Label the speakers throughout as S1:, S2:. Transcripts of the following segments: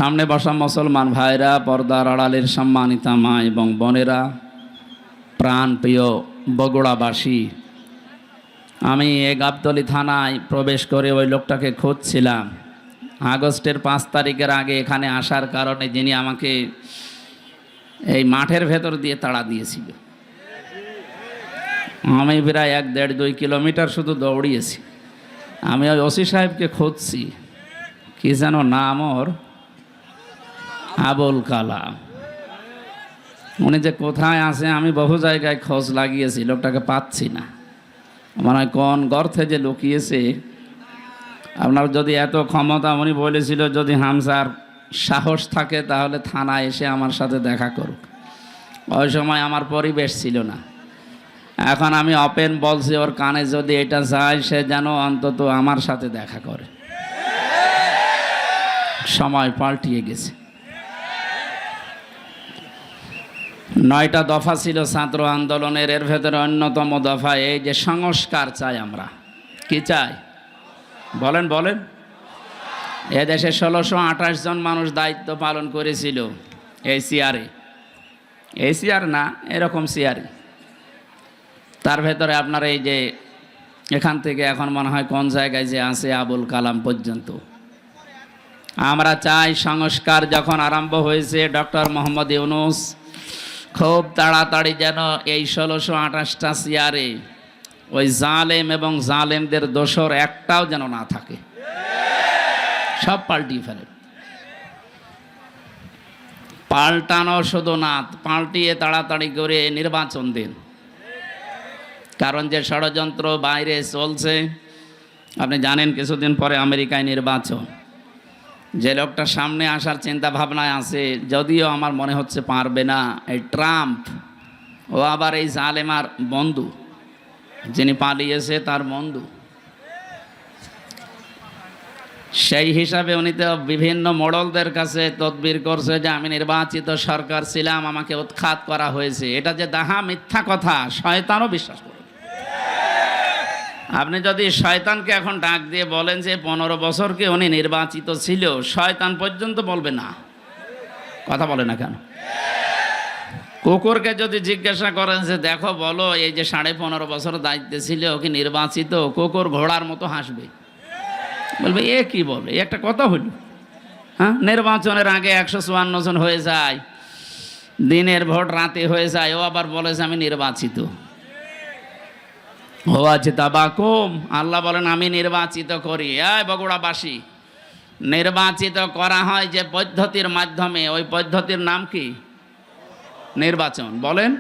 S1: সামনে বসা মুসলমান ভাইরা, পর্দার আড়ালের সম্মানিতা মা এবং বোনেরা, প্রাণ প্রিয় বগুড়াবাসী, আমি গাবতলী থানায় প্রবেশ করে ওই লোকটাকে খুঁজছিলাম। আগস্টের 5 তারিখের আগে এখানে আসার কারণে যিনি আমাকে এই মাঠের ভেতর দিয়ে তাড়া দিয়েছিল। আমি প্রায় 1-1.5-2 কিলোমিটার শুধু দৌড়িয়েছি। আমি ওই ওসি সাহেবকে খুঁজছি, কি যেন নাম ওর, আবুল কালাম। উনি যে কোথায় আছে আমি বহু জায়গায় খোঁজ লাগিয়েছি, লোকটাকে পাচ্ছি না। মনে হয় কোন গর্তে যে লুকিয়েছে। আপনার যদি এত ক্ষমতা, উনি বলেছিল যদি হামজার সাহস থাকে তাহলে থানায় এসে আমার সাথে দেখা করুক। ওই সময় আমার পরিবেশ ছিল না। এখন আমি ওপেন বলছি, ওর কানে যদি এটা যায় সে যেন অন্তত আমার সাথে দেখা করে। সময় পাল্টিয়ে গেছে। 9টা দফা ছিল ছাত্র আন্দোলনের, এর ভেতরে অন্যতম দফা এই যে সংস্কার চাই আমরা। কি চাই বলেন বলেন। এদেশে 1628 জন মানুষ দায়িত্ব পালন করেছিল এই সিআরে, এই সিআর না, এরকম সিআরে। তার ভেতরে আপনার এই যে এখান থেকে এখন মনে হয় কোন জায়গায় যে আছে আবুল কালাম পর্যন্ত। আমরা চাই সংস্কার যখন আরম্ভ হয়েছে ডক্টর মোহাম্মদ ইউনূস খুব তাড়াতাড়ি যেন এই 1628টা সিআরে ওই জালেম এবং জালেমদের দোসর একটাও যেন না থাকে, সব পাল্টিয়ে ফেলে। পাল্টানো শুধু না, পাল্টিয়ে তাড়াতাড়ি করে নির্বাচন দিন। কারণ যে ষড়যন্ত্র বাইরে চলছে, আপনি জানেন কিছুদিন পরে আমেরিকায় নির্বাচন। যে লোকটা সামনে আসার চিন্তা ভাবনায় আছে, যদিও আমার মনে হচ্ছে পারবে না, এই ট্রাম্প, ও আবার এই জালেমার বন্ধু, যিনি পালিয়েছে তার বন্ধু। সেই হিসাবে উনি তো বিভিন্ন মোড়লদের কাছে তদবির করছে যে আমি নির্বাচিত সরকার ছিলাম, আমাকে উৎখাত করা হয়েছে। এটা যে দাহা মিথ্যা কথা, শয়তানও বিশ্বাস করে। আপনি যদি শয়তানকে এখন ডাক দিয়ে বলেন যে 15 বছর কি উনি নির্বাচিত ছিল, শয়তান পর্যন্ত বলবে না। কথা বলে না কেন? কুকুরকে যদি জিজ্ঞাসা করেন যে দেখো বলো এই যে 15.5 বছর দায়িত্বে ছিল কি নির্বাচিত, কুকুর ঘোড়ার মতো হাসবে, বলবে এ কি বলে, একটা কথা হইল। হ্যাঁ, নির্বাচনের আগে 154 জন হয়ে যায়, দিনের ভোট রাতে হয়ে যায়, ও আবার বলে যে আমি নির্বাচিত। ও আছে তাবাকুম, আল্লাহ বলেন আমি নির্বাচিত করি। এই বগুড়াবাসী, নির্বাচিত করা হয় যে পদ্ধতির মাধ্যমে, ওই পদ্ধতির নাম কি? নির্বাচন। বলেন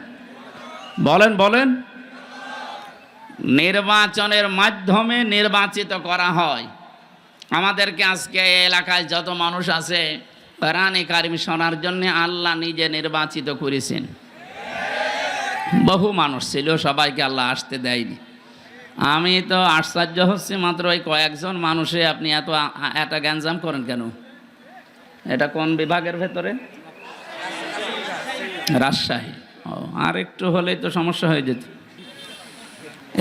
S1: বলেন বলেন। নির্বাচনের মাধ্যমে নির্বাচিত করা হয়। আমাদেরকে আজকে এলাকায় যত মানুষ আছে কোরআনে কারিম শোনার জন্য আল্লাহ নিজে নির্বাচিত করেছেন। বহু মানুষ ছিল, সবাইকে আল্লাহ আসতে দেয়নি। আমি তো আশ্চর্য হচ্ছি, মাত্র ওই কয়েকজন মানুষে আপনি এত গ্যাঞ্জাম করেন কেন? এটা কোন বিভাগের ভেতরে? রাজশাহী। ও, আর একটু হলেই তো সমস্যা হয়ে যেত।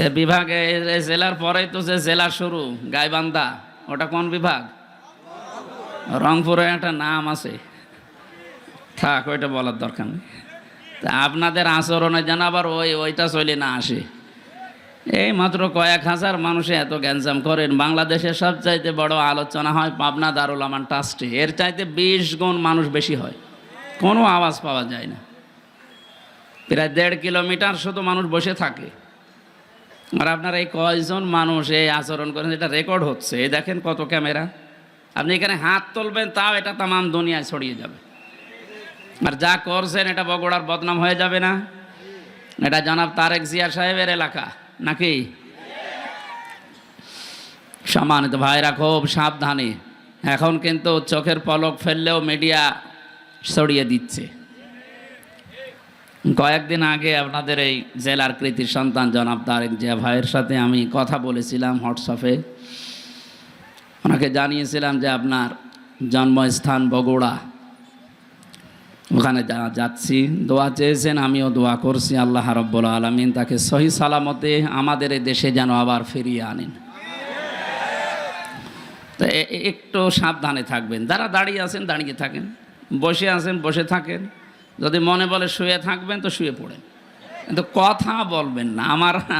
S1: এ বিভাগে জেলার পরেই তো যে জেলা শুরু, গাইবান্ধা, ওটা কোন বিভাগ? রংপুরে একটা নাম আছে, থাক, ওইটা বলার দরকার নেই। তা আপনাদের আচরণে যেন আবার ওইটা চলে না আসে। এই মাত্র কয়েক হাজার মানুষে এত গ্যাঞ্জাম করেন। বাংলাদেশের সবচাইতে বড় আলোচনা হয় পাবনা দারুল আমান ট্রাস্টে, এর চাইতে 20 গুণ মানুষ বেশি হয়, কোনো আওয়াজ পাওয়া যায় না। প্রায় 1.5 কিলোমিটার শুধু মানুষ বসে থাকে। আর আপনারা এই কয়জন মানুষ এই আচরণ করেন, এটা রেকর্ড হচ্ছে। এই দেখেন কত ক্যামেরা। আপনি এখানে হাত তুলবেন তাও এটা তামাম দুনিয়ায় ছড়িয়ে যাবে। আর যা করছেন এটা বগুড়ার বদনাম হয়ে যাবে না? এটা জনাব তারেক জিয়া সাহেবের এলাকা নাকি? সম্মানিত ভাইরা, খুব সাবধানে। এখন কিন্তু চোখের পলক ফেললেও মিডিয়া ছড়িয়ে দিচ্ছে। কয়েকদিন আগে আপনাদের এই জেলার কৃতি সন্তান জনাব তারেক জিয়া ভাইয়ের সাথে আমি কথা বলেছিলাম হোয়াটসঅ্যাপে। ওনাকে জানিয়েছিলাম যে আপনার জন্মস্থান বগুড়া, ওখানে যাচ্ছি। দোয়া চেয়েছেন, আমিও দোয়া করছি আল্লাহ রাব্বুল আলামিন তাকে সহি সালামতে আমাদের এই দেশে যেন আবার ফিরিয়ে আনেন। তো একটু সাবধানে থাকবেন। যারা দাঁড়িয়ে আছেন দাঁড়িয়ে থাকেন, বসে আছেন বসে থাকেন, যদি মনে বলে শুয়ে থাকবেন তো শুয়ে পড়েন, কিন্তু কথা বলবেন না।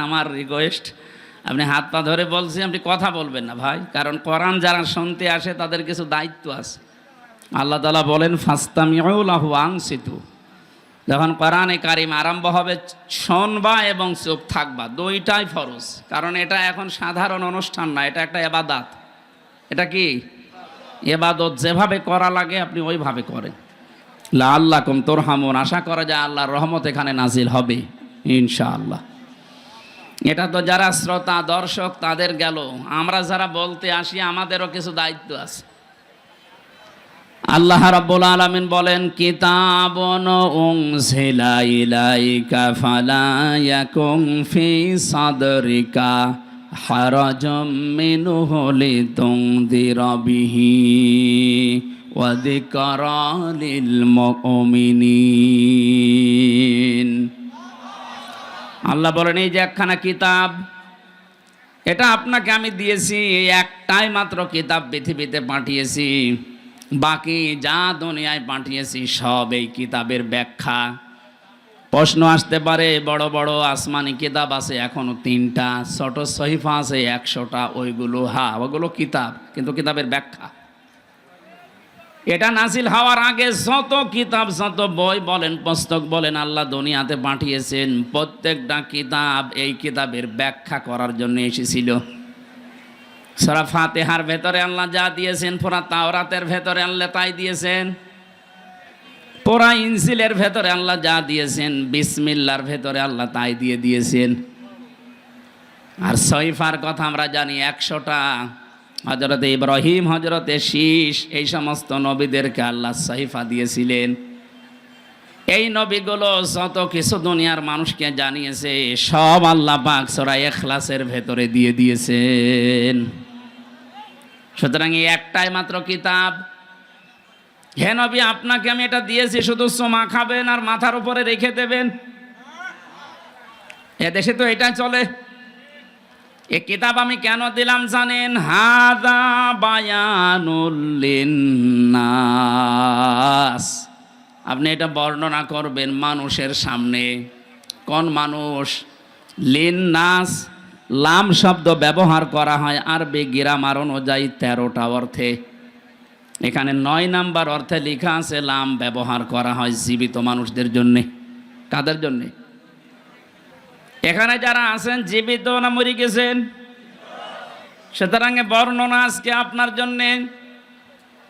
S1: আমার রিকোয়েস্ট, আপনি হাত পা ধরে বলছি, আপনি কথা বলবেন না ভাই, কারণ কোরআন যারা শুনতে আসে তাদের কিছু দায়িত্ব আছে। আল্লাহ তাআলা বলেন ফাস্তামিউ লাহু আনসিতু, যখন কোরআনে কারিম আরম্ভ হবে শুনবা এবং চুপ থাকবা, দুইটাই ফরজ। কারণ এটা এখন সাধারণ অনুষ্ঠান না, এটা একটা ইবাদত। এটা কি ইবাদত, যেভাবে করা লাগে আপনি ওইভাবে করেন। লাআল্লাকুম তুরহামুন, আশা করা যায় আল্লাহর রহমত এখানে নাজিল হবে ইনশাআল্লাহ। এটা তো যারা শ্রোতা দর্শক তাদের গেল, আমরা যারা বলতে আসি আমাদেরও কিছু দায়িত্ব আছে। আল্লাহ রাব্বুল আলামিন বলেন কিতাবুন উনজিলা ইলাইকা ফালা ইয়াকুম ফি সাদরিকা হারাজাম মিনহু লিতুনদিরা বিহি ওয়া যিকরা লিল মুমিনিন। আল্লাহ বলেন এই যে একখানা কিতাব, এটা আপনাকে আমি দিয়েছি, এই একটাই মাত্র কিতাব পৃথিবীতে পাঠিয়েছি, বাকি যা দুনিয়ায় পাঠিয়েছি সব এই কিতাবের ব্যাখ্যা। প্রশ্ন আসতে পারে, বড় বড় আসমানি কিতাব আছে এখনো 3টা, ছোট সহিফা আছে 100টা, ওইগুলো ওগুলো কিতাব, কিন্তু কিতাবের ব্যাখ্যা। এটা নাজিল হওয়ার আগে যত কিতাব যত বই বলেন পুস্তক বলেন আল্লাহ দুনিয়াতে পাঠিয়েছেন, প্রত্যেকটা কিতাব এই কিতাবের ব্যাখ্যা করার জন্য এসেছিল। সূরা ফাতিহার ভেতরে আল্লাহ যা দিয়েছেন, পুরা তাওরাতের ভেতরে আল্লাহ তাই দিয়েছেন, পুরা ইনজিলের ভেতরে আল্লাহ যা দিয়েছেন, বিসমিল্লাহর ভেতরে আল্লাহ তাই দিয়েছেন। আর সহিফার কথা আমরা জানি 100টা। হযরতে ইব্রাহিম, হযরতে শীষ, এই সমস্ত নবীদেরকে আল্লাহ সহিফা দিয়েছিলেন। এই নবীগুলো যত কিছু দুনিয়ার মানুষকে জানিয়েছে সব আল্লাহ পাক সূরা ইখলাসের ভেতরে দিয়ে দিয়েছেন। সুতরাং এই একটাই মাত্র কিতাব। হে নবী, আপনাকে আমি এটা দিয়েছি, শুধু চুমা খাবেন আর মাথার উপরে রেখে দেবেন। এদেশে তো এটাই চলে। এই কিতাব আমি কেন দিলাম জানেন? হাদা বায়ানুল লিন্নাস, আপনি এটা বর্ণনা করবেন মানুষের সামনে। কোন মানুষ? লিন্নাস, লাম শব্দ ব্যবহার করা হয় আরবি গ্রামার অনুযায়ী 13টা অর্থে। এখানে 9 নাম্বার অর্থে লেখা আছে লাম ব্যবহার করা হয় জীবিত মানুষদের জন্যে। কাদের জন্যে? এখানে যারা আছেন জীবিত না মরে গেছেন? সুতরাং বর্ণনা আজকে আপনার জন্যে।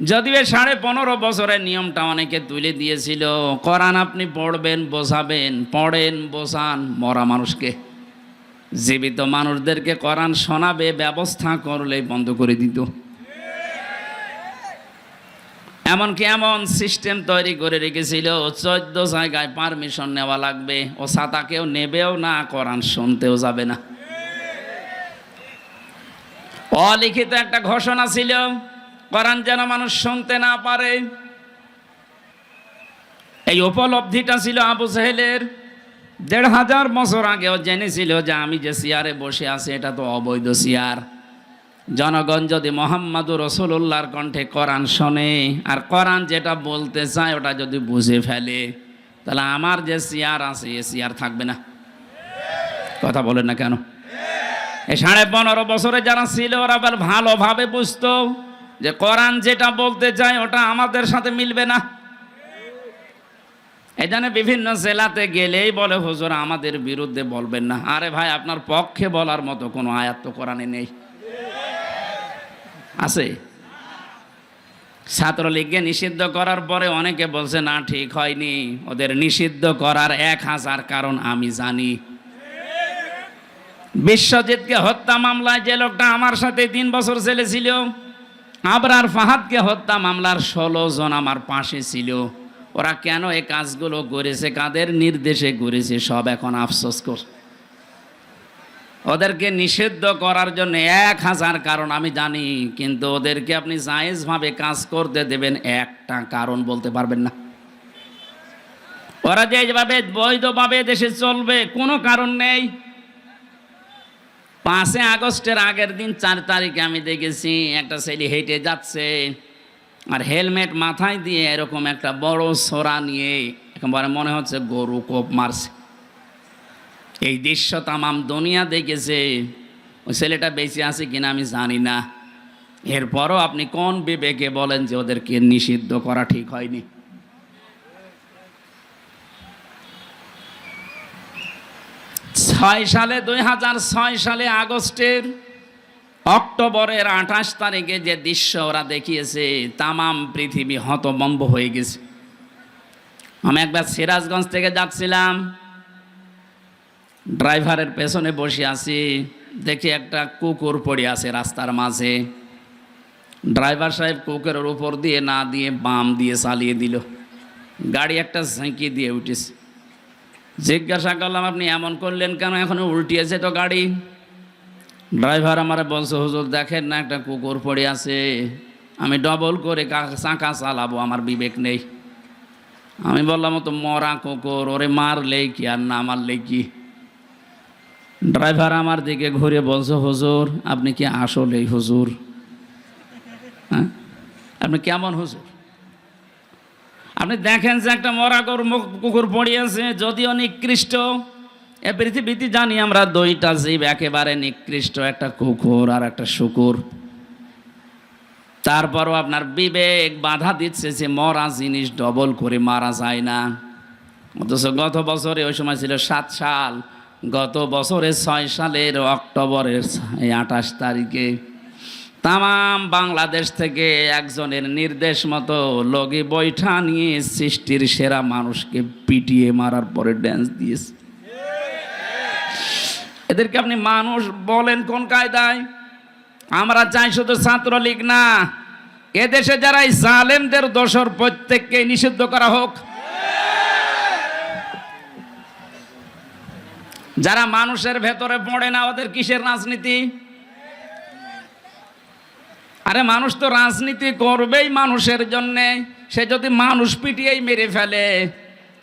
S1: যদিও 15.5 বছরের নিয়মটা অনেকে তুলে দিয়েছিল, কোরআন আপনি পড়বেন বোঝাবেন, পড়েন বোঝান মরা মানুষকে, জীবিত মানুষদেরকে কোরআন শোনাবে ব্যবস্থা করলেই বন্ধ করে দিত। এমনকি এমন সিস্টেম তৈরি করে রেখেছিল 14 জায়গায় পারমিশন নেওয়া লাগবে, ও ছাতা কেউ নেবেও না, কোরআন শুনতেও যাবে না। অলিখিত একটা ঘোষণা ছিল, কোরআন যেন মানুষ শুনতে না পারে। এই উপলব্ধিটা ছিল আবু জেহেলের। 1500 বছর আগেও জেনেছিল যে আমি যে চেয়ারে বসে আছি এটা তো অবৈধ চেয়ার। জনগণ যদি মুহাম্মাদুর রাসূলুল্লাহর কণ্ঠে কোরআন শোনে আর কোরআন যেটা বলতে চায় ওটা যদি বুঝে ফেলে, তাহলে আমার যে চেয়ার আছে এ চেয়ার থাকবে না। কথা বলেন না কেন? এই 15.5 বছরে যারা ছিল ওরা আবার ভালোভাবে বুঝতো যে কোরআন যেটা বলতে চায় ওটা আমাদের সাথে মিলবে না। এই জন্য বিভিন্ন জেলাতে গেলেই বলে হুজুর আমাদের বিরুদ্ধে বলবেন না। আরে ভাই, আপনার পক্ষে বলার মতো কোনো আয়াত তো কোরআনে নেই। আছে? ছাত্রলীগকে নিষিদ্ধ করার পরে অনেকে বলছে না ঠিক হয়নি, ওদের নিষিদ্ধ করার 1000 কারণ আমি জানি। বিশ্বজিৎকে হত্যা মামলায় যে লোকটা আমার সাথে 3 বছর জেলে ছিল, আবরার ফাহাদকে হত্যা মামলার 16 জন আমার পাশে ছিল। ওরা কেন এই কাজগুলো করেছে, কাদের নির্দেশে করেছে, সব এখন আফসোস কর। ওদেরকে নিষিদ্ধ করার জন্য 1000 কারণ আমি জানি, কিন্তু ওদেরকে আপনি জায়েজভাবে কাজ করতে দেবেন একটা কারণ বলতে পারবেন না। ওরা যে যেভাবে বৈধভাবে দেশে চলবে কোনো কারণ নেই। 5 আগস্টের আগের দিন 4 তারিখে আমি দেখেছি একটা ছেলে হেঁটে যাচ্ছে, আর হেলমেট মাথায় দিয়ে এরকম একটা বড় সোরা নিয়ে একেবারে মনে হচ্ছে গরু কোপ মারছে। এই দৃশ্য তামাম দুনিয়া দেখেছে। ওই ছেলেটা বেঁচে আছে কিনা আমি জানি না। এরপরও আপনি কোন বিবেকে বলেন যে ওদেরকে নিষিদ্ধ করা ঠিক হয়নি? সালে 2006 সালে অক্টোবরের 28 তারিখে যে দৃশ্য ওরা দেখিয়েছে, তামাম পৃথিবী হতভম্ব হয়ে গেছে। আমি একবার সিরাজগঞ্জ থেকে যাচ্ছিলাম, ড্রাইভারের পেছনে বসে আছি, দেখি একটা কুকুর পড়ে আছে রাস্তার মাঝে। ড্রাইভার সাহেব কুকুরের উপর দিয়ে না দিয়ে বাম দিয়ে চালিয়ে দিল, গাড়ি একটা ঝাঁকি দিয়ে উঠেছে। জিজ্ঞাসা করলাম, আপনি এমন করলেন কেন? এখনো উল্টিয়েছে তো গাড়ি। ড্রাইভার আমারে বলছে, হুজুর দেখেন না একটা কুকুর পড়ে আছে, আমি ডবল করে চাকা চালাবো, আমার বিবেক নেই। আমি বললাম, তো মরা কুকুর, ওরে মারলেই কি আর না মারলেই কি? ড্রাইভার আমার দিকে ঘুরে বলছে, হুজুর আপনি কি আসলেই হুজুর? হ্যাঁ, আপনি কেমন হুজুর? আপনি দেখেন যে একটা মরা কুকুর পড়ে আছে, যদিও নিকৃষ্ট। এ পৃথিবীতে জানি আমরা দুইটা জীব একেবারে নিকৃষ্ট, একটা কুকুর আর একটা শুকুর। তারপরও আপনার বিবেক বাধা দিচ্ছে যে মরা জিনিস ডবল করে মারা যায় না। অথচ গত বছরে, ওই সময় ছিল 7 সাল, গত বছরে 6 সালের অক্টোবরের 28 তারিখে তামাম বাংলাদেশ থেকে একজনের নির্দেশ মতো লগি বৈঠা নিয়ে সৃষ্টির সেরা মানুষকে পিটিয়ে মারার পরে ড্যান্স দিয়েছে। এদেরকে আপনি মানুষ বলেন কোন কায়দায়? আমরা চাই শুধু ছাত্রলীগ না, এদেশে যারা এই জালেমদের দোসর প্রত্যেককে নিষিদ্ধ করা হোক। যারা মানুষের ভেতরে পড়ে না, ওদের কিসের রাজনীতি? আরে মানুষ তো রাজনীতি করবেই মানুষের জন্যে। সে যদি মানুষ পিটিয়েই মেরে ফেলে,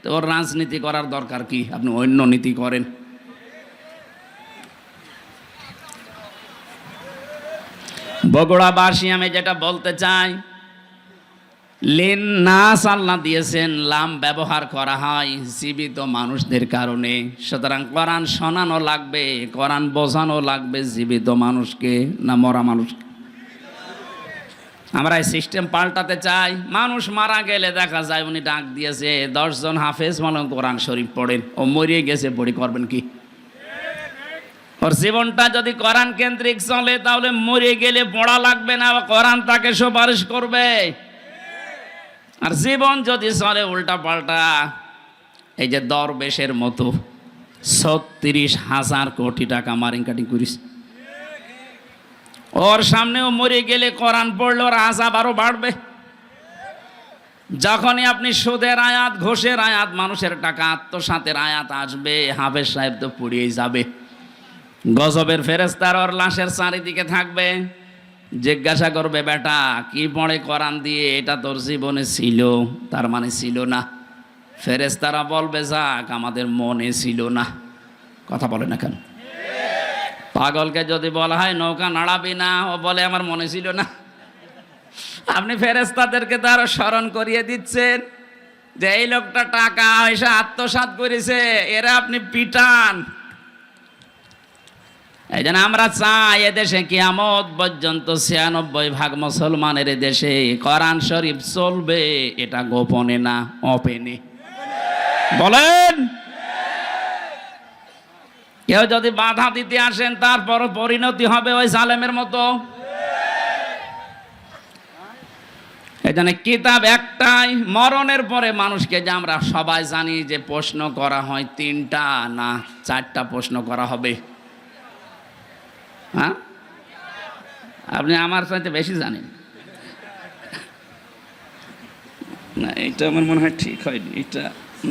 S1: তো ওর রাজনীতি করার দরকার কি? আপনি অন্য নীতি করেন। বগুড়াবাসী, আমি যেটা বলতে চাই, লিন নাস আল্লাহ দিয়েছেন, লাম ব্যবহার করা হয় জীবিত মানুষদের কারণে। সুতরাং কোরআন শোনানো লাগবে, কোরআন বোঝানো লাগবে জীবিত মানুষকে, না মরা মানুষকে। আমরা এই সিস্টেম পাল্টাতে চাই। মানুষ মারা গেলে দেখা যায় উনি ডাক দিয়েছে 10 জন হাফেজ মালুম কোরআন শরীফ পড়েন, ও মরিয়ে গেছে, পড়ি করবেন কি? ওর জীবনটা যদি কোরআন কেন্দ্রিক চলে, তাহলে মরে গেলে পড়া লাগবে না, কোরআন তাকে সুপারিশ করবে। আর জীবন যদি চলে উল্টা পাল্টা, এই যে দরবেশের মতো 36,000 কোটি টাকা মারিং কাটিং করিস, ওর সামনেও মরে গেলে কোরআন পড়লে ওর আযাব আরো বাড়বে। যখনই আপনি সুদের আয়াত, ঘোষের আয়াত, মানুষের টাকা আত্মসাতের আয়াত আসবে, হাফেজ সাহেব তো পুড়িয়েই যাবে। গজবের ফেরেশতার ওর লাশের চারিদিকে থাকবে, জিজ্ঞাসা করবে, বেটা কি পড়ে কোরআন দিয়ে? এটা তোর জীবনে ছিল, তার মানে ছিল না। ফেরেশতারা বলবে, যাক আমাদের মনে ছিল না। কথা বলে না কেন? পাগলকে যদি বলা হয় নৌকা নাড়াবি না, ও বলে আমার মনে ছিল না। আপনি ফেরেশতাদেরকে তার স্মরণ করিয়ে দিচ্ছেন যে এই লোকটা টাকা পয়সা আত্মসাৎ করেছে, এরা আপনি পিটান। এই জন্য আমরা চাই এদেশে কিয়ামত পর্যন্ত 96% মুসলমানের দেশে কোরআন শরীফ চলবে। এটা গোপনে না, ওপেনে। বলেন, কেউ যদি বাধা দিতে আসেন, তারপর পরিণতি হবে ওই জালেমের মতো। এই জন্য কিতাব একটাই, মরণের পরে মানুষকে, যে আমরা সবাই জানি যে প্রশ্ন করা হয় 3টা না 4টা প্রশ্ন করা হবে। হ্যাঁ, আপনি আমার চাইতে বেশি জানেন না। এটা আমার মনে হয় ঠিক হয়নি, এটা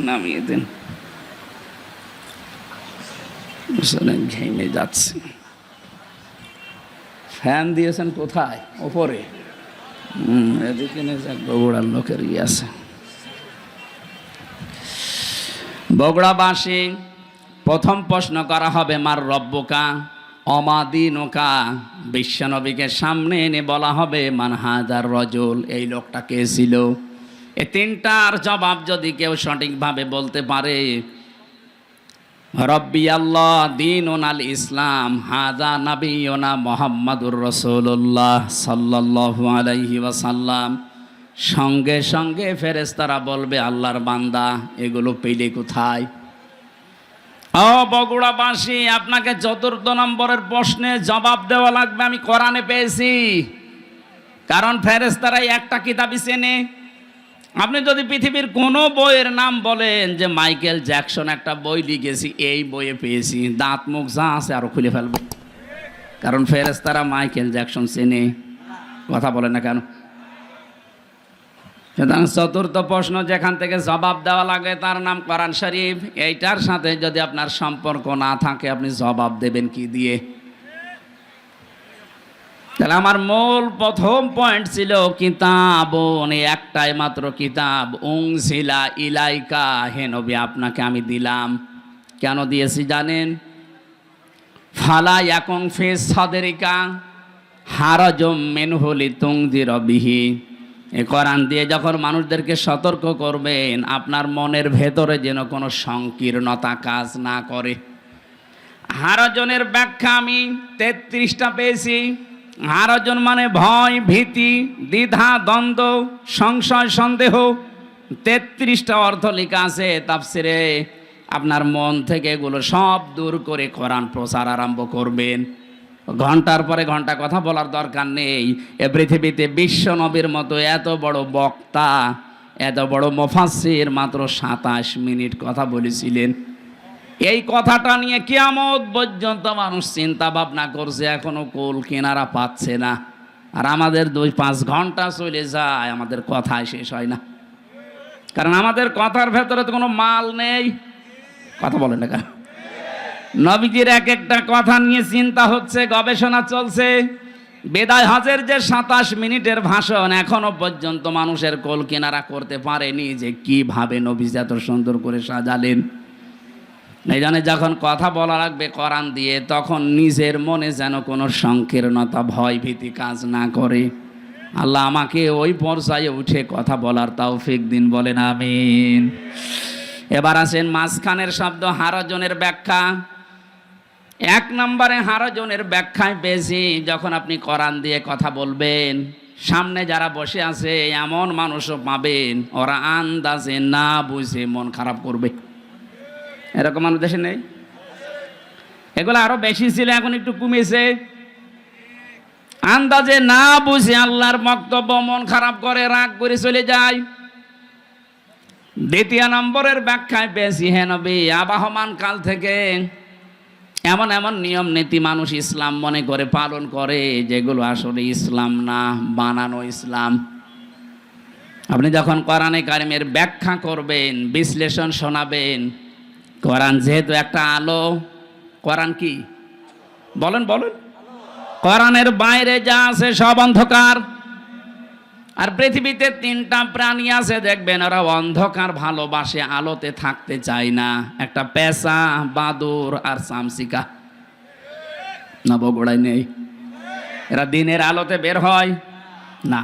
S1: নামিয়ে দেন। ঘেমে যাচ্ছে। ফ্যান দিয়েছেন কোথায়? ওপরে। এদিকে বগুড়ার লোকের ইয়ে আছে। বগুড়াবাসী, প্রথম প্রশ্ন করা হবে মার রব্বুকা, অমাদিনকা, বিশ্বনবীকে সামনে এনে বলা হবে মান হাজার রজুল, এই লোকটা কে ছিল। এই তিনটার জবাব যদি কেউ সঠিকভাবে বলতে পারে, রব্বি আল্লাহ দীনুন আল ইসলাম হাজা নবিয়ুনা মুহাম্মাদুর রাসূলুল্লাহ সাল্লাল্লাহু আলাইহি ওয়াসাল্লাম, সঙ্গে সঙ্গে ফেরেশতারা বলবে আল্লাহর বান্দা এগুলো পেলে কোথায়। ও বগুড়াবাসী, আপনাকে ৪র্থ নম্বরের প্রশ্নে জবাব দেওয়া লাগবে আমি কোরআনে পেয়েছি। কারণ ফেরেশতারাই একটা কিতাবই চেনে। আপনি যদি পৃথিবীর কোনো বইয়ের নাম বলেন যে মাইকেল জ্যাকসন একটা বই লিখেছি, এই বইয়ে পেয়েছি, দাঁত মুখ যা আছে আরো খুলে ফেলবে। কারণ ফেরেশতারা মাইকেল জ্যাকসন চেনে। কথা বলে না কেন? সুতরাং ৪র্থ প্রশ্ন যেখান থেকে জবাব দেওয়া লাগে তার নাম কোরআন শরীফ। এইটার সাথে যদি আপনার সম্পর্ক না থাকে আপনি জবাব দেবেন কি দিয়ে? তাহলে আমার মূল প্রথম পয়েন্ট ছিল কিতাব, একটাই মাত্র কিতাব, উনজিলা ইলাইকা, হে নবী আপনাকে আমি দিলাম। কেন দিয়েছি জানেন? ফালা ইয়াকুন ফি সাদরিকা হারাজুম মিনহু লিতুনজিরা বিহি, এই কোরআন দিয়ে যখন মানুষদেরকে সতর্ক করবেন আপনার মনের ভেতরে যেন কোনো সংকীর্ণতা কাজ না করে। হারাজনের ব্যাখ্যা আমি 33টা পেয়েছি। হারাজন মানে ভয়, ভীতি, দ্বিধা, দ্বন্দ্ব, সংশয়, সন্দেহ। 33টা অর্থ লেখা আছে তাফসিরে। আপনার মন থেকে এগুলো সব দূর করে কোরআন প্রচার আরম্ভ করবেন। ঘন্টার পরে ঘন্টা কথা বলার দরকার নেই। এ পৃথিবীতে বিশ্ব নবীর মতো এত বড় বক্তা, এত বড় মুফাসসির মাত্র 27 মিনিট কথা বলেছিলেন। এই কথাটা নিয়ে কিয়ামত পর্যন্ত মানুষ চিন্তা ভাবনা করছে, এখনো কুল কিনারা পাচ্ছে না। আর আমাদের 2-5 ঘন্টা চলে যায়, আমাদের কথাই শেষ হয় না। কারণ আমাদের কথার ভেতরে তো কোনো মাল নেই। কথা বলেন না কেন? নবীজির এক একটা কথা নিয়ে চিন্তা হচ্ছে, গবেষণা চলছে। বিদায় হজের যে 27 মিনিটের ভাষণ, এখনো পর্যন্ত মানুষের কোল কিনারা করতে পারেনি যে কিভাবে নবীজি এত সুন্দর করে সাজালেন। এই জন্য যখন কথা বলা লাগবে কোরআন দিয়ে, তখন নিজের মনে যেন কোনো সংকীর্ণতা, ভয়, ভীতি কাজ না করে। আল্লাহ আমাকে ওই পর্যায়ে উঠে কথা বলার তৌফিক দিন, বলেন আমিন। এবার আসেন মাঝখানের শব্দ হারাজনের ব্যাখ্যা। 1 নম্বরে হারাজনের ব্যাখ্যায় পেয়েছি, যখন আপনি কোরআন দিয়ে কথা বলবেন, সামনে যারা বসে আছে এমন মানুষও পাবেন ওরা আন্দাজে না বুঝে মন খারাপ করবে। এরকম মানুষ দেশে নেই? এগুলো আরো বেশি ছিল, এখন একটু কমেছে। আন্দাজে না বুঝে আল্লাহর বক্তব্য মন খারাপ করে, রাগ করে চলে যায়। 2 নম্বরের ব্যাখ্যায় পেয়েছি, হে নবী আবাহমান কাল থেকে এমন এমন নিয়ম নীতি মানুষ ইসলাম মনে করে পালন করে, যেগুলো আসলে ইসলাম না, বানানো ইসলাম। আপনি যখন কোরআনে কারিমের ব্যাখ্যা করবেন, বিশ্লেষণ শোনাবেন, কোরআন যেহেতু একটা আলো, কোরআন কি বলেন বলেন? কোরআনের বাইরে যা আছে সব অন্ধকার। আর পৃথিবীতে 3টা প্রাণী আছে দেখবেন, ওরা অন্ধকার ভালোবাসে, আলোতে থাকতে চায় না। একটা পেঁচা, বাদুর আর চামচিকা। না বগুড়ায় নেই? এরা দিনের আলোতে বের হয় না,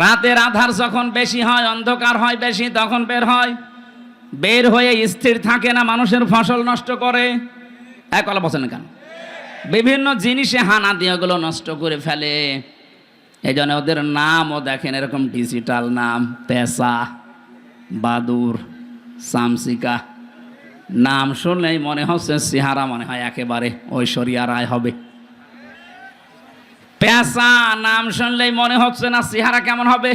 S1: রাতের আধার যখন বেশি হয়, অন্ধকার হয় বেশি, তখন বের হয়। বের হয়ে স্থির থাকে না, মানুষের ফসল নষ্ট করে। এক কথা বলছেন কেন? বিভিন্ন জিনিসে হানা দিয়ে ওগুলো নষ্ট করে ফেলে। এই জন্য ওদের নামও দেখেন এরকম ডিজিটাল নাম, পেঁচা, বাদুর, চামচিকা। নাম শুনলেই মনে হচ্ছে চেহারা মনে হয় একেবারে ঐশ্বরিয়া রায় হবে। পেঁচা নাম শুনলেই মনে হচ্ছে না চেহারা কেমন হবে?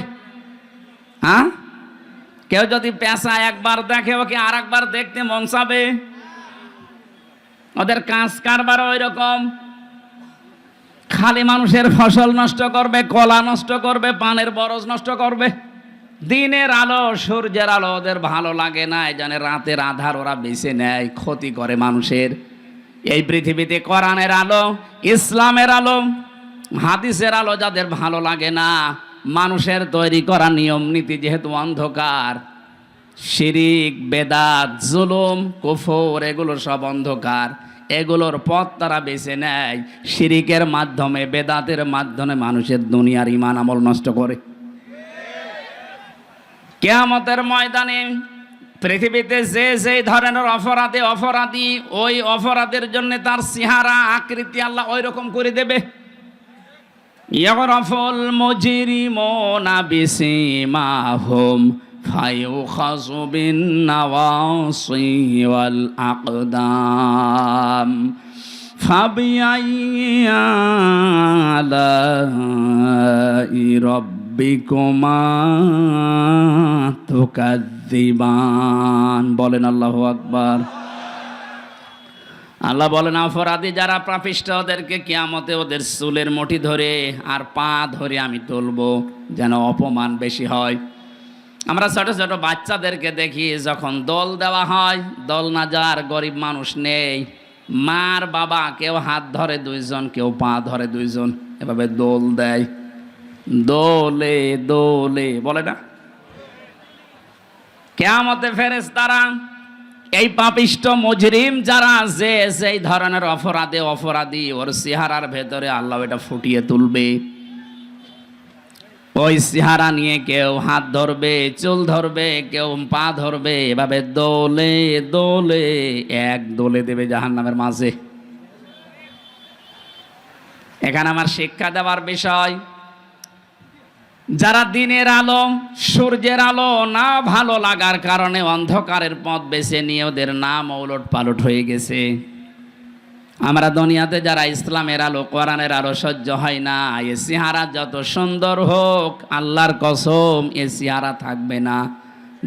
S1: হ্যাঁ, কেউ যদি পেঁচা একবার দেখে ওকে আর একবার দেখতে মন চাবে। ওদের কাজ কারবার ওই রকম, খালি মানুষের ফসল নষ্ট করবে, কলা নষ্ট করবে, পানের বরজ নষ্ট করবে। দিনের আলো, সূর্যের আলো ওদের ভালো লাগে না, এই জন্য রাতের আধার ওরা বেছে নেয়, ক্ষতি করে মানুষের। এই পৃথিবীতে কোরআনের আলো, ইসলামের আলো, হাদিসের আলো যাদের ভালো লাগে না, মানুষের তৈরি করা নিয়ম নীতি যেহেতু অন্ধকার, শিরিক, বেদাত, জুলুম, কুফর এগুলো সব অন্ধকার, এগুলোর পথ তারা বেছে নেয়, শিরিকের মাধ্যমে, বেদাতের মাধ্যমে মানুষের দুনিয়ার ঈমান আমল নষ্ট করে। কিয়ামতের ময়দানে পৃথিবীতে যে যেই ধরনের অপরাধী, ওই অপরাধের জন্য তার চেহারা আকৃতি আল্লাহ ওই রকম করে দেবে। ইয়াগরাফুল মুজরিমুনা বিসিমাহুম ফায়ুখাযু বিন নাওয়াসি ওয়াল আকদাম ফাবিআইয়ি আলাই রাব্বিকুমা তুকাযযিবান। বলেন আল্লাহু আকবার। আল্লাহ বলেন, অপরাধী যারা পাপিষ্ঠ ওদেরকে কিয়ামতে ওদের চুলের মুঠি ধরে আর পা ধরে আমি তুলবো, যেন অপমান বেশি হয়। আমরা ছোট ছোট বাচ্চাদেরকে দেখি, যখন দোল দেওয়া হয়, দোল না যার গরিব মানুষ নেই, মার বাবা কেউ হাত ধরে দুইজন, কেউ পা ধরে দুইজন, এভাবে দোল দেয়। দোলে দোলে বলে না? কিয়ামতে ফেরেশতারা এই পাপিষ্ঠ মুজরিম যারা, যে সেই ধরনের অপরাধী, ওর চেহারার ভেতরে আল্লাহ এটা ফুটিয়ে তুলবে। ওই চেহারা নিয়ে কেউ হাত ধরবে, চুল ধরবে, কেউ পা ধরবে, এভাবে দোলে দোলে এক দোলে দেবে জাহান্নামের মাঝে। এখানে আমার শিক্ষা দেওয়ার বিষয়, যারা দিনের আলো, সূর্যের আলো না ভালো লাগার কারণে অন্ধকারের পথ বেছে নিয়ে ওদের নাম ওলট পালট হয়ে গেছে। আমরা দুনিয়াতে যারা ইসলামের আলো, কোরআনের আলো সহ্য হয় না, এ চেহারা যত সুন্দর হোক, আল্লাহর কসম এ চেহারা থাকবে না।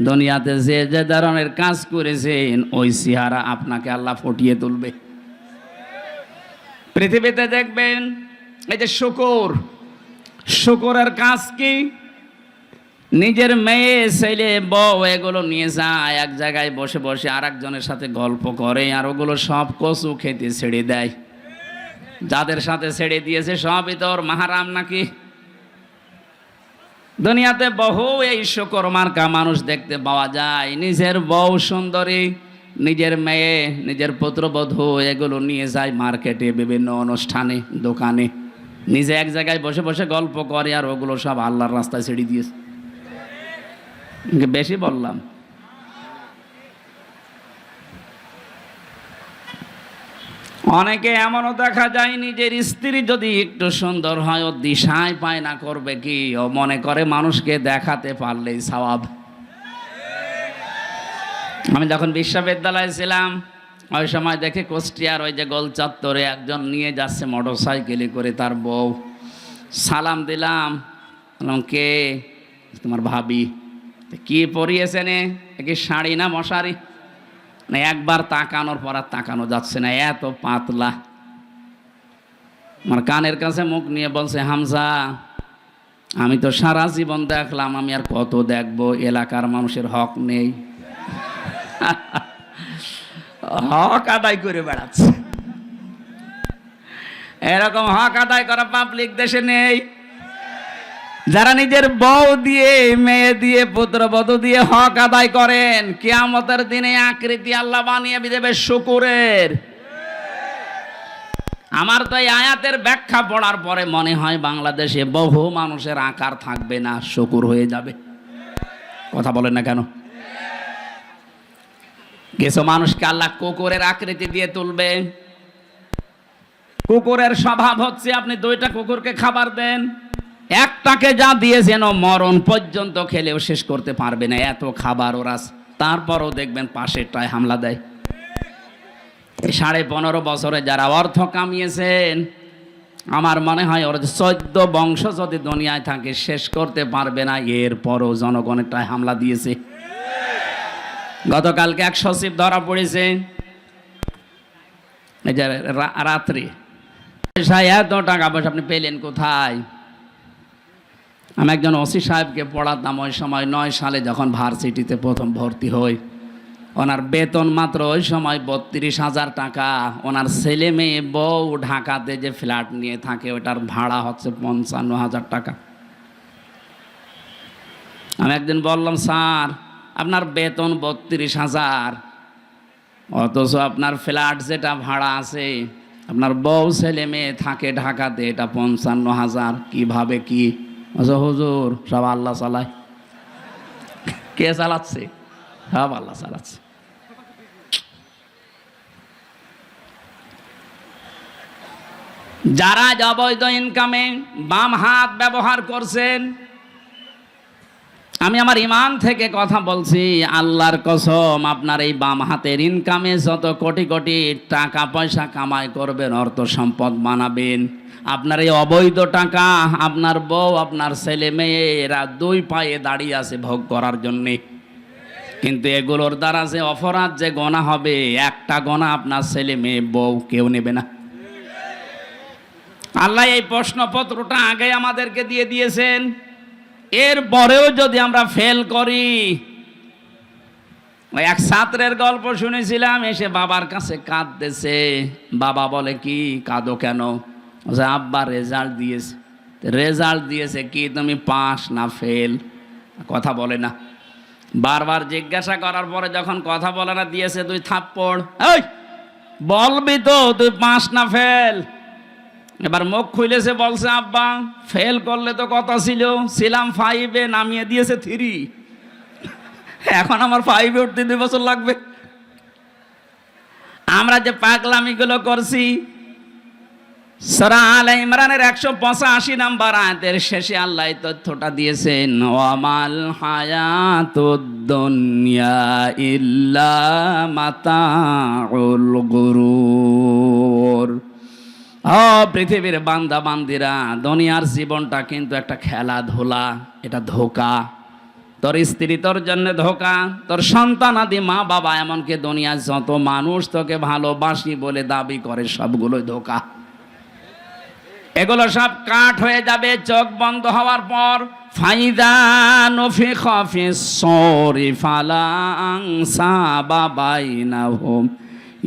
S1: দুনিয়াতে যে যে ধরনের কাজ করেছেন, ওই চেহারা আপনাকে আল্লাহ ফুটিয়ে তুলবে। পৃথিবীতে দেখবেন এই যে শুকরের কাজ কি? নিজের মেয়ে, ছেলে, বউ এগুলো নিয়ে যায়, এক জায়গায় বসে বসে আর একজনের সাথে গল্প করে, আর ওগুলো সব কচু খেতে ছেড়ে দেয়। যাদের সাথে ছেড়ে দিয়েছে সবই তোর মাহারাম নাকি? দুনিয়াতে বহু এই শুকর মার্কা মানুষ দেখতে পাওয়া যায়। নিজের বউ সুন্দরী, নিজের মেয়ে, নিজের পুত্রবধূ এগুলো নিয়ে যায় মার্কেটে, বিভিন্ন অনুষ্ঠানে, দোকানে, নিজে এক জায়গায় বসে বসে গল্প করে, আর ওগুলো সব আল্লাহর রাস্তায় ছেড়ে দিয়েছে। বেশি বললাম? অনেকে এমনও দেখা যায়, নিজের স্ত্রী যদি একটু সুন্দর হয়, ও দিশায় পায় না, করবে কি? ও মনে করে মানুষকে দেখাতে পারলেই সওয়াব। আমি যখন বিশ্ববিদ্যালয়ে ছিলাম, ওই সময় দেখে কুষ্টিয়ার ওই যে গোল চত্বরে একজন নিয়ে যাচ্ছে মোটর সাইকেলে করে তার বউ। সালাম দিলাম, বললাম কে? তোমার ভাবি। কি পরিয়েছে নে? কি শাড়ি না মশারি? না, একবার তাকানোর পর আর তাকানো যাচ্ছে না, এত পাতলা। আমার কানের কাছে মুখ নিয়ে বলছে, হামজা, আমি তো সারা জীবন দেখলাম, আমি আর কত দেখবো? এলাকার মানুষের হক নেই? হক আদায় করে বেড়াচ্ছে। এরকম হক আদায় করা পাবলিক দেশে নেই। যারা নিজের বউ দিয়ে, মেয়ে দিয়ে, পুত্রবধূ দিয়ে হক আদায় করেন, কিয়ামতের দিনে আকৃতি আল্লাহ বানিয়ে দেবে শুকুরের। আমার তো এই আয়াতের ব্যাখ্যা পড়ার পরে মনে হয় বাংলাদেশে বহু মানুষের আকার থাকবে না, শুকুর হয়ে যাবে। কথা বলেন না কেন? কিছু মানুষকে আল্লাহ কুকুরের আকৃতি দিয়ে তুলবে। কুকুরের স্বভাব হচ্ছে, আপনি দুইটা কুকুরকে খাবার দেন, একটাকে যা দিয়েছেন ও মরণ পর্যন্ত খেলেও শেষ করতে পারবে না, এত খাবার ওরা। তারপরও দেখবেন পাশেরটায় হামলা দেয়। 15.5 বছরে যারা অর্থ কামিয়েছেন, আমার মনে হয় ওর 14 বংশ যদি দুনিয়ায় থাকে শেষ করতে পারবে না, এরপরও জনগণেরটায় হামলা দিয়েছে। গতকালকে এক সচিব ধরা পড়েছে, এই যে রাত্রি। এত টাকা পয়সা আপনি পেলেন কোথায়? আমি একজন ওসি সাহেবকে পড়াতাম, ওই সময় 9 সালে যখন ভার্সিটিতে প্রথম ভর্তি হই। ওনার বেতন মাত্র ওই সময় 32,000 টাকা। ওনার ছেলে মেয়ে বউ ঢাকাতে যে ফ্ল্যাট নিয়ে থাকে, ওটার ভাড়া হচ্ছে 55,000 টাকা। আমি একদিন বললাম, স্যার আপনার বেতন 32,000, অথচ আপনার ফ্ল্যাট যেটা ভাড়া আছে, আপনার বউ ছেলে মেয়ে থাকে ঢাকাতে, এটা 55,000। কিভাবে কি? আচ্ছা হুজুর, সব আল্লাহ চালায়। কে চালাচ্ছে? সব আল্লাহ চালাচ্ছে। যারা অবৈধ ইনকামে বাম হাত ব্যবহার করছেন, আমি আমার ইমান থেকে কথা বলছি, আল্লাহর কসম, আপনার এই বাম হাতের ইনকামে যত কোটি কোটি টাকা পয়সা কামাই করবেন, অর্থ সম্পদ বানাবেন, আপনার এই অবৈধ টাকা আপনার বউ আপনার ছেলে মেয়েরা দুই পায়ে দাঁড়িয়ে আছে ভোগ করার জন্যে। কিন্তু এগুলোর দ্বারা যে অপরাধ, যে গোনা হবে, একটা গোনা আপনার ছেলে মেয়ে বউ কেউ নেবে না। আল্লাহ এই প্রশ্নপত্রটা আগে আমাদেরকে দিয়ে দিয়েছেন। এরপরেও যদি আমরা ফেল করি, ওই এক ছাত্রের গল্প শুনেছিলাম, এসে বাবার কাছে কাঁদতেছে। বাবা বলে, কি কাঁদো কেন? আব্বা রেজাল্ট দিয়েছে। রেজাল্ট দিয়েছে কি, তুমি পাস না ফেল? কথা বলে না। বারবার জিজ্ঞাসা করার পরে যখন কথা বলে না, দিয়েছে 2 থাপ্পড়। এই বলবি তো তুই পাস না ফেল? এবার মুখ খুলেছে, বলছে, আব্বা ফেল করলে তো কথা ছিলাম 5-এ, নামিয়ে দিয়েছে 3। এখন আমার 5-এ উঠতে 2 বছর লাগবে। আমরা যে পাগলামিগুলো করছি, সূরা আলে ইমরানের 185 নম্বর আয়াতের শেষে আল্লাহ এই তথ্যটা দিয়েছেন, ওয়ামাল হায়াতুদ দুনিয়া ইল্লা মাতাউল গুরুর। পৃথিবীর বান্দা বান্দিরা, দুনিয়ার জীবনটা কিন্তু একটা খেলাধুলা, এটা ধোঁকা। তোর স্ত্রী তোর জন্য ধোঁকা, তোর সন্তান আদি মা বাবা, এমনকি দুনিয়ার যত মানুষ তোকে ভালোবাসি বলে দাবি করে, সবগুলোই ধোঁকা। এগুলো সব কাট হয়ে যাবে চোখ বন্ধ হওয়ার পর। ফাইদা নুফিখা ফিস-সূরি ফালা আনসাবা বাইনাহুম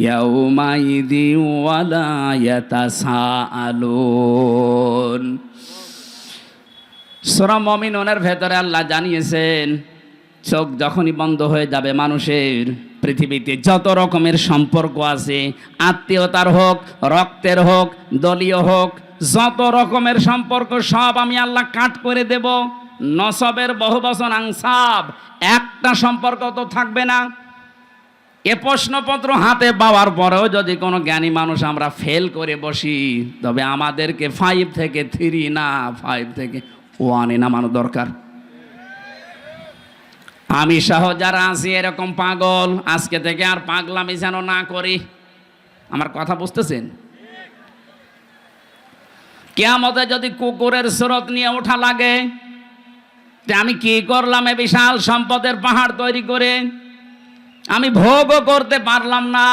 S1: ইয়াউমাইযি ওয়ালা ইয়াতাসাআলুন। সূরা মুমিনুনের ভেতরে আল্লাহ জানিয়েছেন, চোখ যখনই বন্ধ হয়ে যাবে মানুষের, পৃথিবীতে যত রকমের সম্পর্ক আছে, আত্মীয়তার হোক, রক্তের হোক, দলীয় হোক, যত রকমের সম্পর্ক সব আমি আল্লাহ কাট করে দেব। নসবের বহুবচন আনসাব, একটা সম্পর্ক তো থাকবে না। এ প্রশ্নপত্র হাতে পাওয়ার পরেও যদি কোনো জ্ঞানী মানুষ আমরা ফেল করে বসি, তবে আমাদেরকে 5 থেকে 3 না, 5 থেকে 1-এ নামানো দরকার। আমি সহ যারা আছি এরকম পাগল, আজকে থেকে আর পাগলামি যেন না করি। আমার কথা বুঝতেছেন? কিয়ামতে যদি কুকুরের সুরত নিয়ে ওঠা লাগে, যে আমি কি করলাম এ বিশাল সম্পদের পাহাড় তৈরি করে, আমি ভোগও করতে পারলাম না।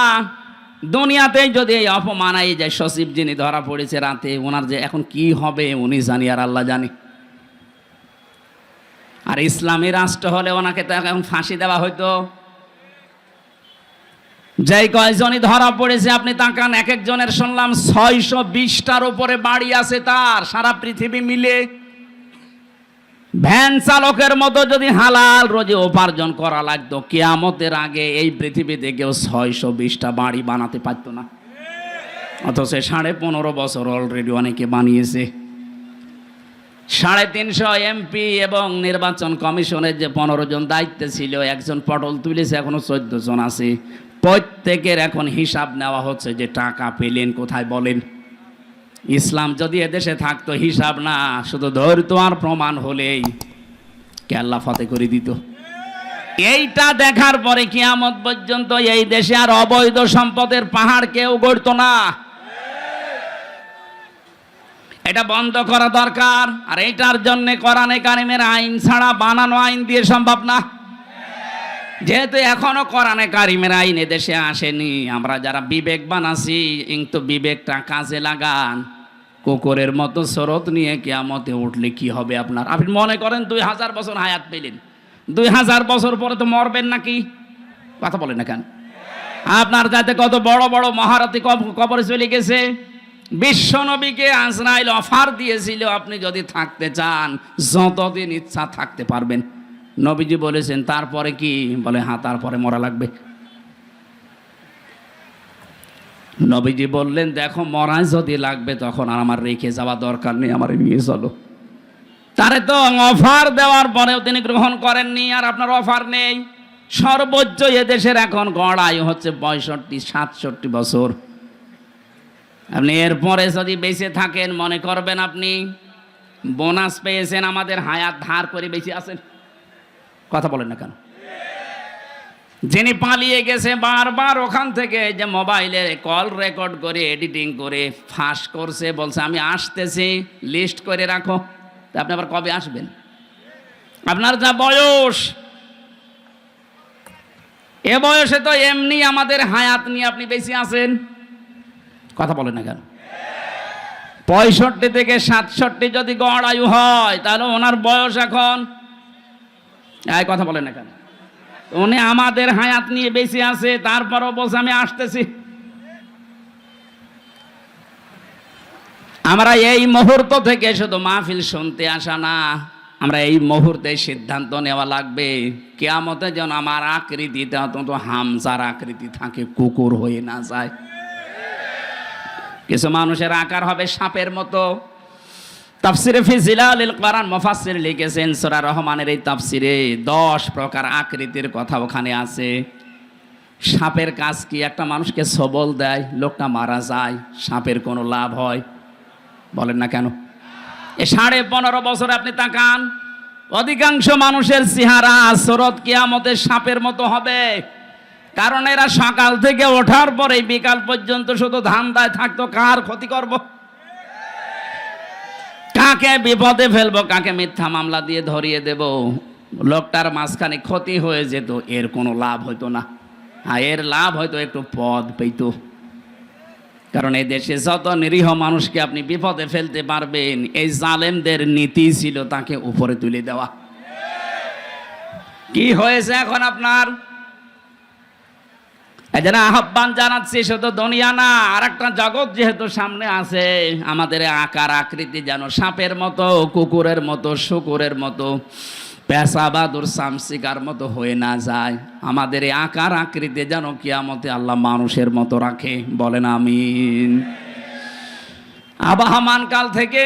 S1: দুনিয়াতেই যদি এই অপমান, এই যে সচিব যিনি ধরা পড়েছে রাতে, ওনার যে এখন কি হবে উনি জানি আর আল্লাহ জানি। আর ইসলামী রাষ্ট্র হলে ওনাকে তো এখন ফাঁসি দেওয়া হইতো। যেই কয়জনই ধরা পড়েছে আপনি তাকান, এক একজনের শুনলাম 620টার উপরে বাড়ি আছে তার, সারা পৃথিবী মিলে। ভ্যান চালকের মতো যদি হালাল রোজে উপার্জন করা লাগতো, কিয়ামতের আগে এই পৃথিবীতে কেউ 620টা বাড়ি বানাতে পারত না। অথচ 15.5 বছর অলরেডি অনেকে বানিয়েছে। 350 এমপি এবং নির্বাচন কমিশনের যে 15 জন দায়িত্বে ছিল, একজন পটল তুলেছে, এখনো 14 জন আছে। প্রত্যেকের এখন হিসাব নেওয়া হচ্ছে যে টাকা পেলেন কোথায় বলেন। ইসলাম যদি এদেশে থাকতো, হিসাব না, শুধু ধৈর্য আর প্রমাণ হলেই কে আল্লাহ ফতে করে দিত। এইটা দেখার পরে কিয়ামত পর্যন্ত এই দেশে আর অবৈধ সম্পদের পাহাড় কেউ গড়ত না। এটা বন্ধ করা দরকার। আর এইটার জন্য কোরআনে কারিমের আইন ছাড়া বানানো আইন দিয়ে সম্ভব না। যেহেতু এখনো কোরআনে কারিমের আইন এদেশে আসেনি, আমরা যারা বিবেকবান আছি, কিন্তু বিবেকটা কাজে লাগান। কুকুরের মতো স্রোত নিয়ে কিয়ামতে উঠলে কি হবে আপনার? আপনি মনে করেন 2000 বছর হায়াত পেলেন, 2000 বছর পরে তো মরবেন নাকি? কথা বলেন না কেন? আপনার যাতে কত বড় বড় মহারথী কবরে চলে গেছে। বিশ্ব নবীকে আজরাইল অফার দিয়েছিল, আপনি যদি থাকতে চান যতদিন ইচ্ছা থাকতে পারবেন। নবীজি বলেছেন তারপরে কি? বলে হ্যাঁ, তারপরে মরা লাগবে। নবীজি বললেন, দেখো মরায় যদি লাগবে তখন আর আমার রেখে যাওয়া দরকার নেই, আমার নিয়ে চলো। তারে তো অফার দেওয়ার পরেও তিনি গ্রহণ করেননি, আর আপনার অফার নেই। সর্বোচ্চ এদেশের এখন গড় আয়ু হচ্ছে 65-67 বছর। আপনি এরপরে যদি বেঁচে থাকেন মনে করবেন আপনি বোনাস পেয়েছেন, আমাদের হায়াত ধার করে বেঁচে আছেন। কথা বলেন না কেন? যিনি পালিয়ে গেছে বারবার ওখান থেকে, যে মোবাইলে কল রেকর্ড করে এডিটিং করে ফাঁস করছে, বলছে আমি আসতেছি, লিস্ট করে রাখো। তা আপনি আবার কবে আসবেন? আপনার যা বয়স, এ বয়সে তো এমনি আমাদের হায়াত নিয়ে আপনি বেঁচে আছেন। কথা বলেন না কেন? 65 থেকে 67 যদি গড় আয়ু হয়, তাহলে ওনার বয়স এখন, কথা বলেন না কেন? উনি আমাদের হায়াত নিয়ে বেঁচে আছে, তারপরও বলছে আমি আসতেছি। আমরা এই মুহূর্ত থেকে শুধু মাহফিল শুনতে আসা না, আমরা এই মুহূর্তে সিদ্ধান্ত নেওয়া লাগবে কিয়ামতে যেন আমার আকৃতিতে অন্তত হামজার আকৃতি থাকে, কুকুর হয়ে না যায়। কিছু মানুষের আকার হবে সাপের মতো। তাফসিরে ফি জিলালিল কোরআন মুফাসসির লিখেছেন, সূরা রহমানের এই তাফসিরে 10 প্রকার আকৃতির কথা ওখানে আছে। সাপের কাজ কি? একটা মানুষকে সবল দেয়, লোকটা মারা যায়, সাপের কোনো লাভ হয়? বলেন না কেন? 15.5 বছর আপনি তাকান, অধিকাংশ মানুষের চেহারা সুরত কিয়ামতে সাপের মতো হবে। কারণ এরা সকাল থেকে ওঠার পরে বিকাল পর্যন্ত শুধু ধান্দায় থাকতো, কার ক্ষতি করব, কাকে বিপদে ফেলবো, কাকে মিথ্যা মামলা দিয়ে ধরিয়ে দেব। লোকটার মাঝখানে ক্ষতি হয়ে যেত, এর কোনো লাভ হইতো না। এর লাভ হয়তো একটু পদ পেত। কারণ এই দেশে যত নিরীহ মানুষকে আপনি বিপদে ফেলতে পারবেন, এই জালেমদের নীতি ছিল তাকে উপরে তুলে দেওয়া। কি হয়েছে এখন আপনার? এই জন্য আহ্বান জানাচ্ছি, শুধু দুনিয়া না, আর একটা জগৎ যেহেতু সামনে আছে, আমাদের আকার আকৃতি যেন সাপের মতো, কুকুরের মতো, শুকুরের মতো, পেশাবাদুর সামসিকার মতো হয়ে না যায়। আমাদের এই আকার আকৃতি যেন কিয়ামতে আল্লাহ মানুষের মতো রাখে। বলেন আমিন। আবহমান কাল থেকে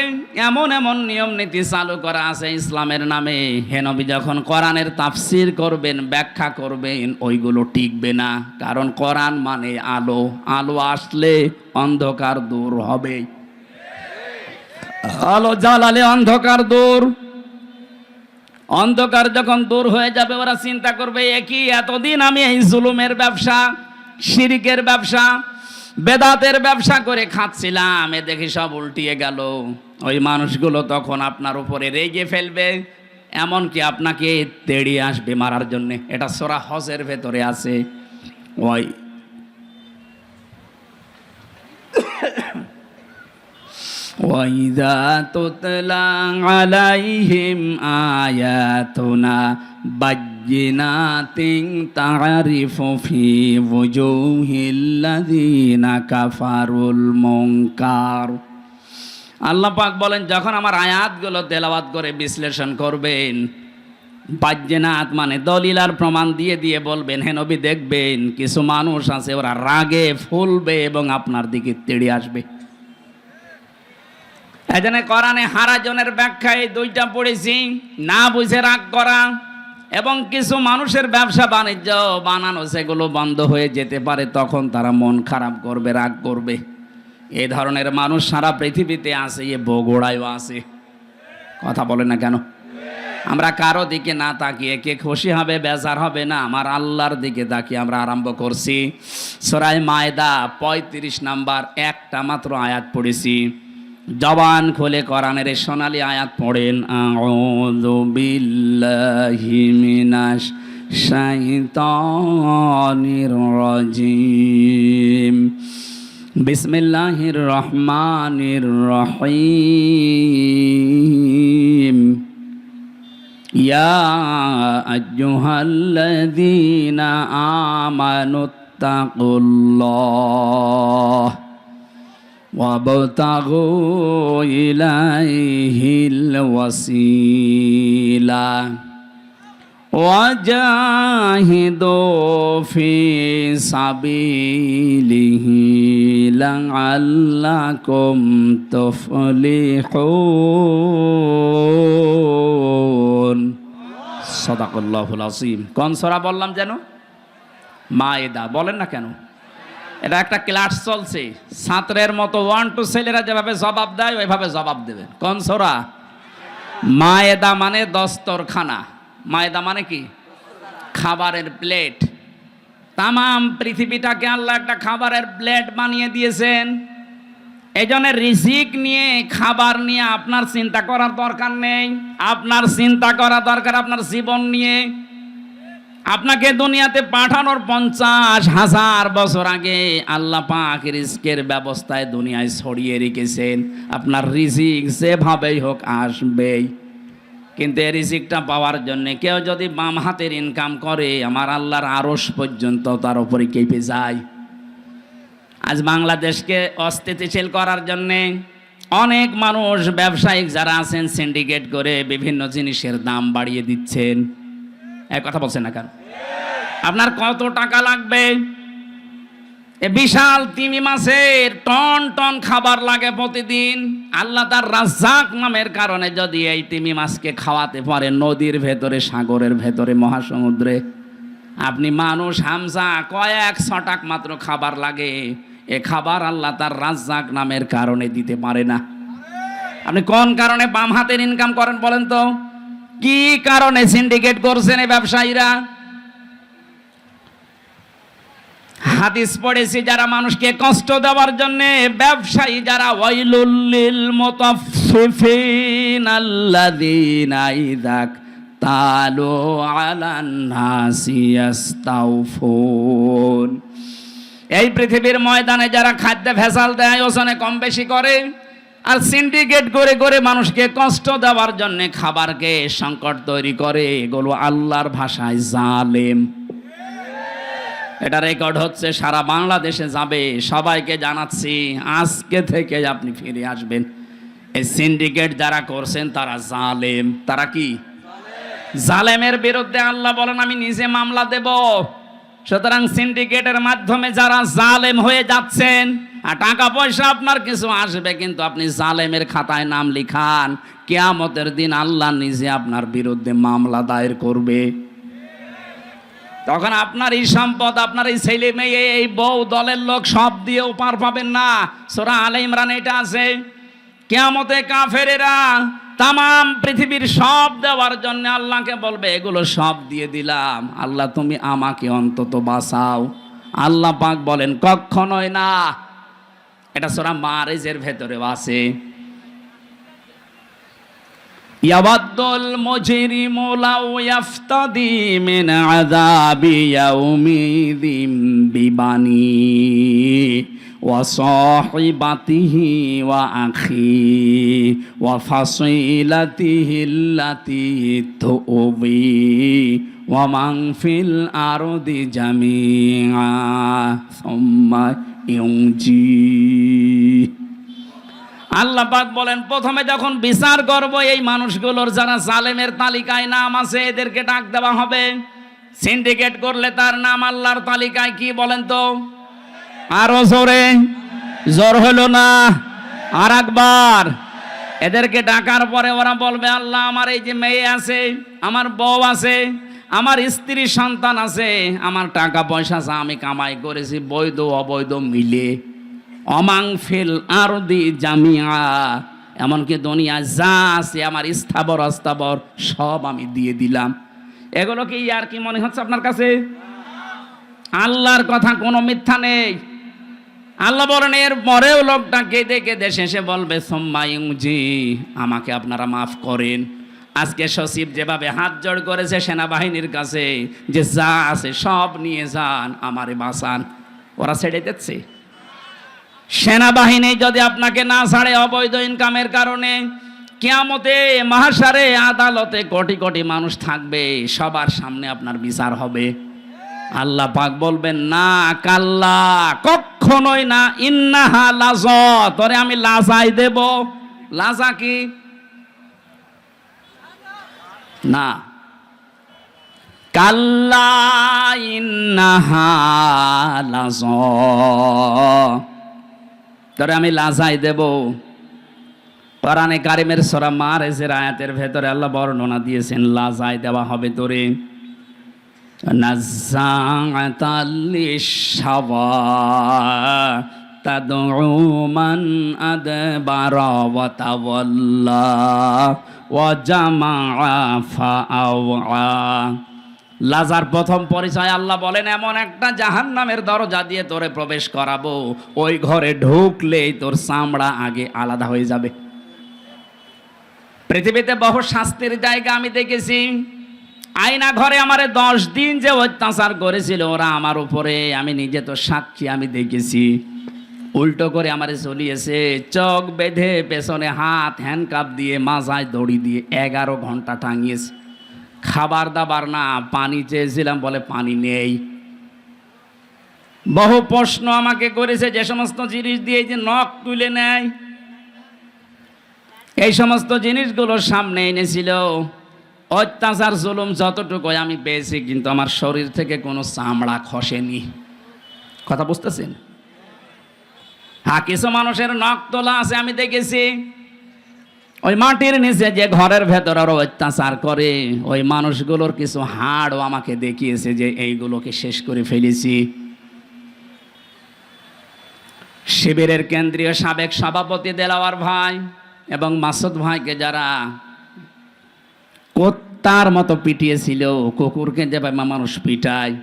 S1: এমন এমন নিয়ম নীতি চালু করা আছে ইসলামের নামে, হে নবী যখন কোরআনের তাফসির করবেন, ব্যাখ্যা করবেন, ওইগুলো টিকবে না। কারণ কোরআন মানে আলো, আলো আসলে অন্ধকার দূর হবে। আলো জ্বালালে অন্ধকার দূর। অন্ধকার যখন দূর হয়ে যাবে, ওরা চিন্তা করবে একই এতদিন আমি এই জুলুমের ব্যবসা, শিরিকের ব্যবসা, বেদাতের ব্যবসা করে খাচ্ছিলাম, এ দেখি সব উল্টিয়ে গেল। ওই মানুষগুলো তখন আপনার উপরে রেগে ফেলবে, এমনকি আপনাকে তেড়িয়ে আসবে মারার জন্য। এটা সূরা হজের ভেতরে আছে। ওই وَإِذَا تُتْلَى عَلَيْهِمْ آيَاتُنَا بَيِّنَاتٍ تَعْرِفُ فِي وُجُوهِ الَّذِينَ كَفَرُوا الْمُنكَرَ। আল্লাহ পাক বলেন, যখন আমার আয়াতগুলো তেলাওয়াত করে বিশ্লেষণ করবেন, বাজ্যিনাত মানে দলিল আর প্রমাণ দিয়ে দিয়ে বলবেন, হে নবী দেখবেন কিছু মানুষ আছে ওরা রাগে ফুলবে এবং আপনার দিকে তেড়ে আসবে। এজন্য কোরআনে হারাজনের ব্যাখ্যায় 2টা পড়েছি, না বুঝে রাগ করা এবং কিছু মানুষের ব্যবসা বাণিজ্য বানানো, সেগুলো বন্ধ হয়ে যেতে পারে, তখন তারা মন খারাপ করবে, রাগ করবে। এই ধরনের মানুষ সারা পৃথিবীতে আছে, এ বগুড়ায়ও আছে। কথা বলে না কেন? আমরা কারো দিকে না তাকিয়ে কে খুশি হবে বেজার হবে না, আমার আল্লাহর দিকে তাকিয়ে আমরা আরম্ভ করছি। সূরা মায়দা 35 নাম্বার একটা মাত্র আয়াত পড়েছি। জবান খুলে কোরআনের সোনালী আয়াত পড়েন, আউযু বিল্লাহি মিনাশ শাইতানির রাজিম, বিসমিল্লাহির রহমানির রহিম, ইয়া আইয়ুহাল্লাযীনা আমানুত্তাকুল্লাহ ওয়াবতাগু ইলাইহিল ওয়াসিলা وجاهدوا في سبيله لعلكم تفلحون সাদাকাল্লাহুল আযীম। কোন সূরা বললাম যেন? মায়েদা। বলেন না কেন? এটা একটা ক্লাস চলছে, ছাত্রের মতো 1 2 ছেলেরা যেভাবে জবাব দেয় ওইভাবে জবাব দেবেন। কোন সূরা? মায়েদা মানে দস্তরখানা। মায়েদা মানে কি? খাবারের প্লেট। তামাম পৃথিবীটাকে আল্লাহ একটা খাবারের প্লেট বানিয়ে দিয়েছেন। এই জন্য রিজিক নিয়ে, খাবার নিয়ে আপনার চিন্তা করার দরকার নেই। আপনার চিন্তা করা দরকার আপনার জীবন নিয়ে। আপনাকে দুনিয়াতে পাঠানোর 50,000 বছর আগে আল্লাহ পাক রিজিকের ব্যবস্থায় দুনিয়ায় ছড়িয়ে রেখেছেন। আপনার রিজিক যেভাবেই হোক আসবেই। কিন্তু এই রিজিকটা পাওয়ার জন্য কেউ যদি বাম হাতের ইনকাম করে, আমার আল্লাহর আরশ পর্যন্ত তার উপরে কেঁপে যায়। আজ বাংলাদেশকে অস্থিতিশীল করার জন্যে অনেক মানুষ, ব্যবসায়িক যারা আছেন, সিন্ডিকেট করে বিভিন্ন জিনিসের দাম বাড়িয়ে দিচ্ছেন। এক কথা বলছেন না কেন? আপনার কত টাকা লাগবে? এ বিশাল তিমি মাছের টন টন খাবার লাগে প্রতিদিন। আল্লাহ তার রাজ্জাক নামের কারণে যদি এই তিমি মাছকে খাওয়াতে পারে নদীর ভেতরে, সাগরের ভেতরে, মহাসমুদ্রে, আপনি মানুষ হামজা কয়েক ছটাক মাত্র খাবার লাগে। এ খাবার আল্লাহ তার রাজ্জাক নামের কারণে দিতে পারে না। আপনি কোন কারণে বাম হাতের ইনকাম করেন বলেন তো? কি কারণে সিন্ডিকেট করছেন এই ব্যবসায়ীরা? হাদিস পড়েছি, যারা মানুষকে কষ্ট দেওয়ার জন্য ব্যবসায়ী যারা, ওয়াইলুল লিল মুতাফফিফিন আল্লাযীনা ইযা তালু আলান নাসি ইস্তাওফুন। এই পৃথিবীর ময়দানে যারা খাদ্য ভেজাল দেয়, ওজনে কম বেশি করে, আর সিন্ডিকেট করে করে মানুষকে কষ্ট দেওয়ার জন্য খাবারকে সংকট তৈরি করে, এগুলো আল্লাহর ভাষায় জালেম। এটা রেকর্ড হচ্ছে, সারা বাংলাদেশে যাবে। সবাইকে জানাচ্ছি, আজকে থেকে আপনি ফিরে আসবেন। এই সিন্ডিকেট যারা করছেন তারা জালেম। তারা কি? জালেমের বিরুদ্ধে আল্লাহ বলেন আমি নিজে মামলা দেব। সুতরাং সিন্ডিকেটের মাধ্যমে যারা জালেম হয়ে যাচ্ছেন, আর টাকা পয়সা আপনার কিছু আসবে, কিন্তু আপনি জালেমের খাতায় নাম লিখান, কিয়ামতের দিন আল্লাহ নিজে আপনার বিরুদ্ধে মামলা দায়ের করবে। তখন আপনার এই সম্পদ, আপনার এই ছেলে মেয়ে, এই বউ, দলের লোক সব দিয়েও পার পাবেন না। সূরা আলে ইমরান এটা আছে। কিয়ামতে কাফেরেরা তামাম পৃথিবীর সব দেওয়ার জন্য আল্লাহকে বলবে, এগুলো সব দিয়ে দিলাম, আল্লাহ তুমি আমাকে অন্তত বাঁচাও। আল্লাহ পাক বলেন কখনোই না। এটা সূরা মারিজের ভেতরে আছে। ইয়াওয়াদ্দুল মুজরিমু লাউ ইয়াফতাদি মিন আযাবি ইয়াউমিযিন বিবানি ওয়া সাহিবাতিহি ওয়া আখি ওয়া ফাসিলাতিহি আল্লাতী তুবি ওয়া মান ফিল আরদি জামিআ সুম্মা ইউনজি। আল্লাহ পাক বলেন প্রথমে যখন বিচার করব, এই মানুষগুলোর যারা জালেমের তালিকায় নাম আছে এদেরকে ডাক দেওয়া হবে। সিন্ডিকেট করলে তার নাম আল্লাহর তালিকায় কি বলেন তো? আরো জোরে, জোর হলো না, আর একবার। এদেরকে ডাকার পরে ওরা বলবে আল্লাহ আমার এই যে মেয়ে আছে, আমার বউ আছে, আমার স্ত্রী সন্তান আছে, আমার টাকা পয়সা আছে, আমি কামাই করেছি বৈধ অবৈধ মিলে, অমাং ফিল আরদি জামিআ, এমনকি দুনিয়া যা আছে আমার স্থাবর অস্থাবর সব আমি দিয়ে দিলাম। এগুলো কি আর কি মনে হচ্ছে আপনার কাছে? আল্লাহর কথা কোনো মিথ্যা নেই। আল্লাহ বলেন এর পরেও লোকটা কেঁদে কেঁদে শেষে বলবে সুম্মা ইউনজি, আমাকে আপনারা মাফ করেন। আজকে সচিব যেভাবে হাত জোড় করেছে সেনাবাহিনীর কাছে যে যা আছে সব নিয়ে যান, আমারে বাঁচান, ওরা ছেড়ে দিচ্ছে। সেনাবাহিনী যদি আপনাকে না ছাড়ে অবৈধ ইনকামের কারণে, কিয়ামতে মাহশারে আদালতে কোটি কোটি মানুষ থাকবে, সবার সামনে আপনার বিচার হবে। আল্লাহ পাক বলবেন না, কাল্লা, কখনোই না, ইন্নাহা লাজ, তোরে আমি লাজাই দেব। লাজা কি? না, কাল্লা ইন্নাহা লাযা, তবে আমি লাজাই দেব। কোরআনে কারিমের সূরা মারিজের আয়াতের ভেতরে আল্লাহ বর্ণনা দিয়েছেন লাজাই দেওয়া হবে তোরে। নাযাআতাল লিশাওয়া তাদউ মান আদবারা ওয়া তাওয়াল্লা ওয়া জামাআ ফাআওয়া। লাজার প্রথম পরিচয় আল্লাহ বলেন এমন একটা জাহান্নামের দরজা দিয়ে তোরে প্রবেশ করাবো, ওই ঘরে ঢুকলেই তোর চামড়া আগে আলাদা হয়ে যাবে। পৃথিবীতে বহু শাস্তির জায়গা আমি দেখেছি। আয়না ঘরে আমারে 10 দিন যে অত্যাচার করেছিল ওরা আমার উপরে, আমি নিজে তো সাক্ষী, আমি দেখেছি। উল্টো করে আমারে চলিয়েছে, চোখ বেঁধে পেছনে হাত হ্যান্ডকাপ দিয়ে মাজায় দড়ি দিয়ে 11 ঘন্টা টাঙিয়েছে। খাবার দাবার না, পানি চেয়েছিলাম বলে পানি নেই। বহু প্রশ্ন আমাকে করেছে, যে সমস্ত জিনিস দিয়ে যে নখ তুলে নেয়, এই সমস্ত জিনিসগুলোর সামনে এনেছিল। অত্যাচার জুলুম যতটুকু আমি পেয়েছি, কিন্তু আমার শরীর থেকে কোনো চামড়া খসেনি। কথা বুঝতেছেন? হ্যাঁ, কিছু মানুষের নখ তোলা আছে আমি দেখেছি। ওই মাটির নিচে যে ঘরের ভেতর আরো অত্যাচার করে, ওই মানুষগুলোর কিছু হাড়ও আমাকে দেখিয়েছে যে এইগুলোকে শেষ করে ফেলেছি। শিবিরের কেন্দ্রীয় সাবেক সভাপতি দেলাওয়ার ভাই এবং মাসুদ ভাইকে যারা কুত্তার মতো পিটিয়েছিল, কুকুরকে যেভাবে মানুষ পিটায়,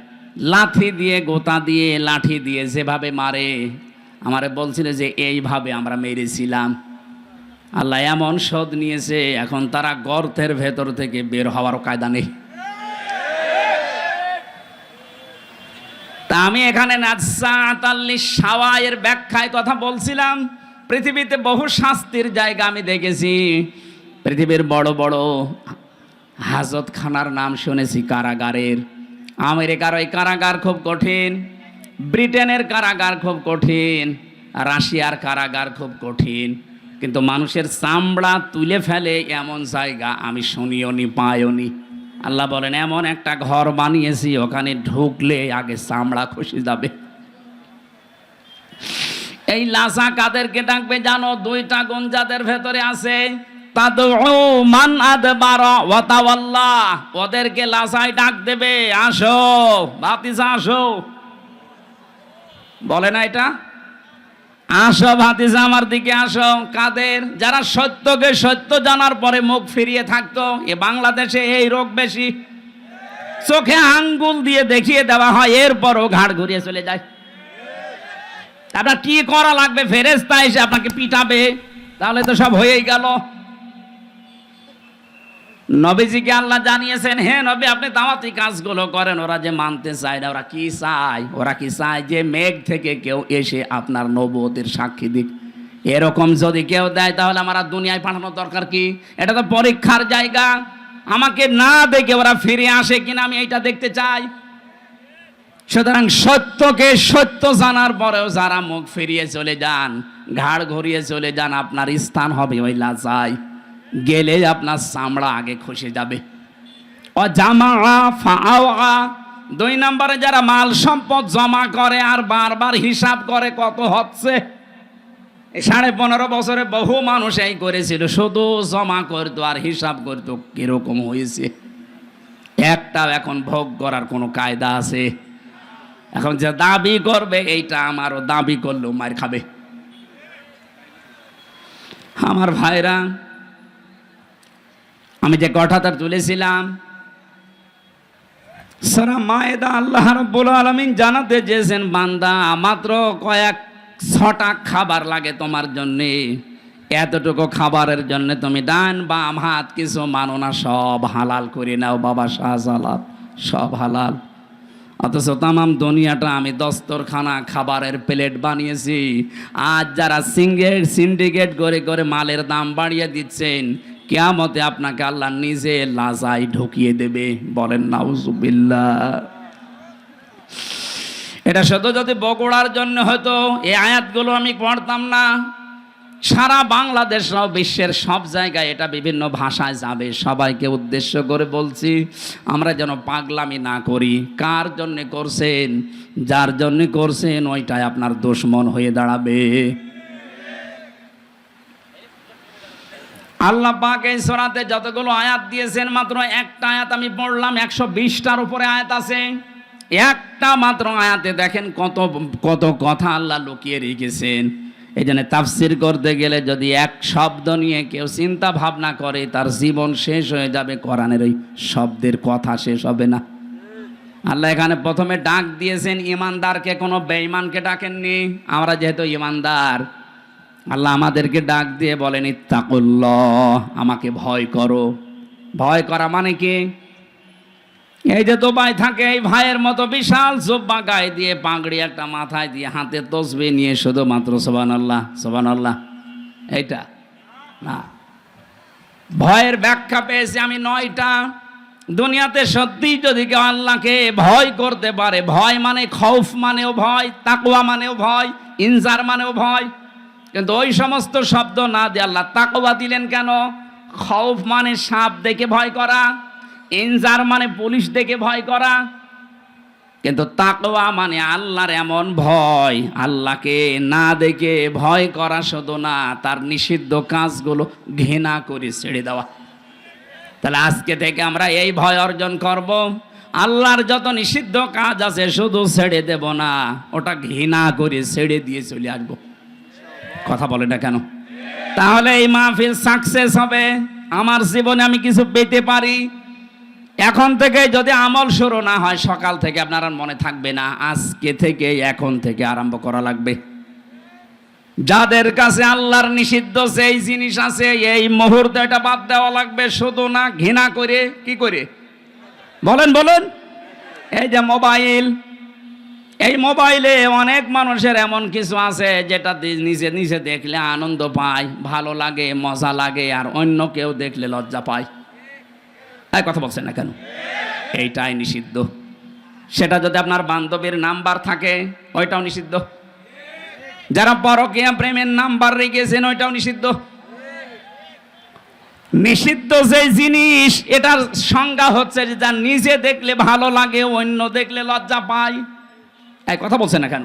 S1: লাঠি দিয়ে, গোতা দিয়ে, লাঠি দিয়ে যেভাবে মারে, আমারে বলছিল যে এইভাবে আমরা মেরেছিলাম। আল্লাহ এমন শোধ নিয়েছে, এখন তারা গর্তের ভেতর থেকে বের হওয়ারও কায়দা নেই। তা আমি এখানে নাযাআতাল লিশাওয়া এর ব্যাখ্যায় কথা বলছিলাম। পৃথিবীতে বহু শাস্তির জায়গা আমি দেখেছি। পৃথিবীর বড় বড় হাজতখানার নাম শুনেছি, কারাগারের। আমেরিকার ওই কারাগার খুব কঠিন, ব্রিটেনের কারাগার খুব কঠিন, রাশিয়ার কারাগার খুব কঠিন, কিন্তু মানুষের চামড়া তুলে ফেলে এমন জায়গা আমি শুনিওনি, পাইওনি। আল্লাহ বলেন এমন একটা ঘর বানিয়েছি, ওখানে ঢুকলে আগে চামড়া খসে যাবে। এই লাজা কাদেরকে ডাকবে জানো? 2টা গুণ যাদের ভেতরে আছে। তাদউ মান আদবারা ওয়া তাওয়াল্লা, ওদেরকে লাজায় ডাক দেবে, আসো ভাতিজা আসো। বলে না এটা? আসো ভাতিজা আমার দিকে আসো। কাদের? যারা সত্যকে সত্য জানার পরে মুখ ফিরিয়ে থাকতো। এ বাংলাদেশে এই রোগ বেশি, চোখে আঙ্গুল দিয়ে দেখিয়ে দেওয়া হয়, এরপরও ঘাড় ঘুরিয়ে চলে যায়। আপনার কি করা লাগবে? ফেরেশতা এসে আপনাকে পিটাবে, তাহলে তো সব হয়েই গেল। নবীজিকে আল্লাহ জানিয়েছেন, হে নবী আপনি দাওয়াতি কাজগুলো করেন। ওরা যে মানতে চায় না, ওরা কি চায়? ওরা কি চায় যে মেঘ থেকে কেউ এসে আপনার নবুয়তের সাক্ষী দিক। এরকম যদি কেউ দেয় তাহলে আমার আর দুনিয়ায় পাঠানোর দরকার কি? এটা তো পরীক্ষার জায়গা। আমাকে না দেখে ওরা ফিরে আসে কিনা আমি এইটা দেখতে চাই। সুতরাং সত্যকে সত্য জানার পরেও যারা মুখ ফিরিয়ে চলে যান, ঘাড় ঘুরিয়ে চলে যান, আপনার স্থান হবে ওই লাজায়। গেলে আপনার চামড়া আগে খসে যাবে। ও জামাআ ফাআওয়া, 2 নম্বরে যারা মাল সম্পদ জমা করে আর বারবার হিসাব করে কত হচ্ছে। 15.5 বছরে বহু মানুষ এই করেছিল, শুধু জমা করতো আর হিসাব করতো কিরকম হয়েছে। একটাও এখন ভোগ করার কোনো কায়দা আছে? এখন যে দাবি করবে এইটা আমারও, দাবি করলেও মার খাবে। আমার ভাইরা, আমি যে কথাটা তুলেছিলাম, সূরা মায়েদা আল্লাহ রাব্বুল আলামিন জানাতে চেয়েছেন, বান্দা মাত্র কয়েক 6টা খাবার লাগে তোমার জন্যে। এতটুকু খাবারের জন্য তুমি ডান বাম হাত কিছু মানো না, সব হালাল করে নাও বাবা, শাহজালাল সব হালাল। অথচ তামাম দুনিয়াটা আমি দস্তরখানা খাবারের প্লেট বানিয়েছি। আজ যারা সিন্ডিকেট করে করে মালের দাম বাড়িয়ে দিচ্ছেন, কিয়ামতে আপনাকে আল্লাহ নিজে লাজায় ঢুকিয়ে দেবে। বলেন নাউজুবিল্লাহ। এটা শুধু যদি বগুড়ার জন্য হতো এই আয়াতগুলো আমি পড়তাম না। সারা বাংলাদেশ সহ বিশ্বের সব জায়গায় এটা বিভিন্ন ভাষায় যাবে। সবাইকে উদ্দেশ্য করে বলছি, আমরা যেন পাগলামি না করি। কার জন্য করছেন? যার জন্য করছেন ওইটাই আপনার দুশমন হয়ে দাঁড়াবে। আল্লাহ পাক এই সূরাতে যতগুলো আয়াত দিয়েছেন, মাত্র একটা আয়াত আমি পড়লাম, 120টার উপরে আয়াত আছে। একটা মাত্র আয়াতে দেখেন কত কত কথা আল্লাহ লুকিয়ে রেখেছেন। এই জন্য তাফসির করতে গেলে যদি এক শব্দ নিয়ে কেউ চিন্তা ভাবনা করে, তার জীবন শেষ হয়ে যাবে, কোরআনের ওই শব্দের কথা শেষ হবে না। আল্লাহ এখানে প্রথমে ডাক দিয়েছেন ইমানদারকে, কোনো বেঈমানকে ডাকেননি। আমরা যেহেতু ইমানদার, আল্লাহ আমাদেরকে ডাক দিয়ে বলেন ইত্তাকুল্লাহ, আমাকে ভয় করো। ভয় করা মানে কি? এই যে দুবাই থাকে, এই ভাইয়ের মতো বিশাল জুব্বা গায়ে দিয়ে, পাগড়ি একটা মাথায় দিয়ে, হাতে তসবিহ নিয়ে শুধুমাত্র সুবহানাল্লাহ সুবহানাল্লাহ, এইটা না। ভয়ের ব্যাখ্যা পেয়েছি আমি 9টা। দুনিয়াতে সত্যি যদি কেউ আল্লাহকে ভয় করতে পারে, ভয় মানে খৌফ মানেও ভয়, তাকওয়া মানেও ভয়, ইনজার মানেও ভয়, কিন্তু ওই সমস্ত শব্দ না দিয়ে আল্লাহ তাকওয়া দিলেন কেন? খৌফ মানে সাপ দেখে ভয় করা, ইনজার মানে পুলিশ দেখে ভয় করা, কিন্তু তাকওয়া মানে আল্লাহর এমন ভয়, আল্লাহকে না দেখে ভয় করা শুধু না, তার নিষিদ্ধ কাজগুলো ঘৃণা করে ছেড়ে দেওয়া। তাহলে আজকে থেকে আমরা এই ভয় অর্জন করব। আল্লাহর যত নিষিদ্ধ কাজ আছে শুধু ছেড়ে দেব না, ওটা ঘৃণা করে ছেড়ে দিয়ে চলে আসবো। কথা বলে না কেন? তাহলে এই মাহফিল সাকসেস হবে, আমার জীবনে আমি কিছু পেতে পারি। এখন থেকে যদি আমল শুরু না হয়, সকাল থেকে আপনার আর মনে থাকবে না। আজকে থেকে, এখন থেকে আরম্ভ করা লাগবে। যাদের কাছে আল্লাহর নিষিদ্ধ যেই জিনিস আছে, এই মুহূর্তে এটা বাদ দেওয়া লাগবে। শুধু না, ঘৃণা করে। কি করে বলেন বলেন? এই যে মোবাইল, এই মোবাইলে অনেক মানুষের এমন কিছু আছে যেটা নিজে নিজে দেখলে আনন্দ পায়, ভালো লাগে, মজা লাগে, আর অন্য কেউ দেখলে লজ্জা পায়। এই কথা বলছেন না কেন? এইটাই নিষিদ্ধ। সেটা যদি আপনার বান্ধবীর নাম্বার থাকে, ওইটাও নিষিদ্ধ। যারা পরকীয়া প্রেমের নাম্বার রেখেছেন, ওইটাও নিষিদ্ধ। নিষিদ্ধ যে জিনিস, এটার সংজ্ঞা হচ্ছে যে যা নিজে দেখলে ভালো লাগে, অন্য দেখলে লজ্জা পায়। এই কথা বলছেন না কেন?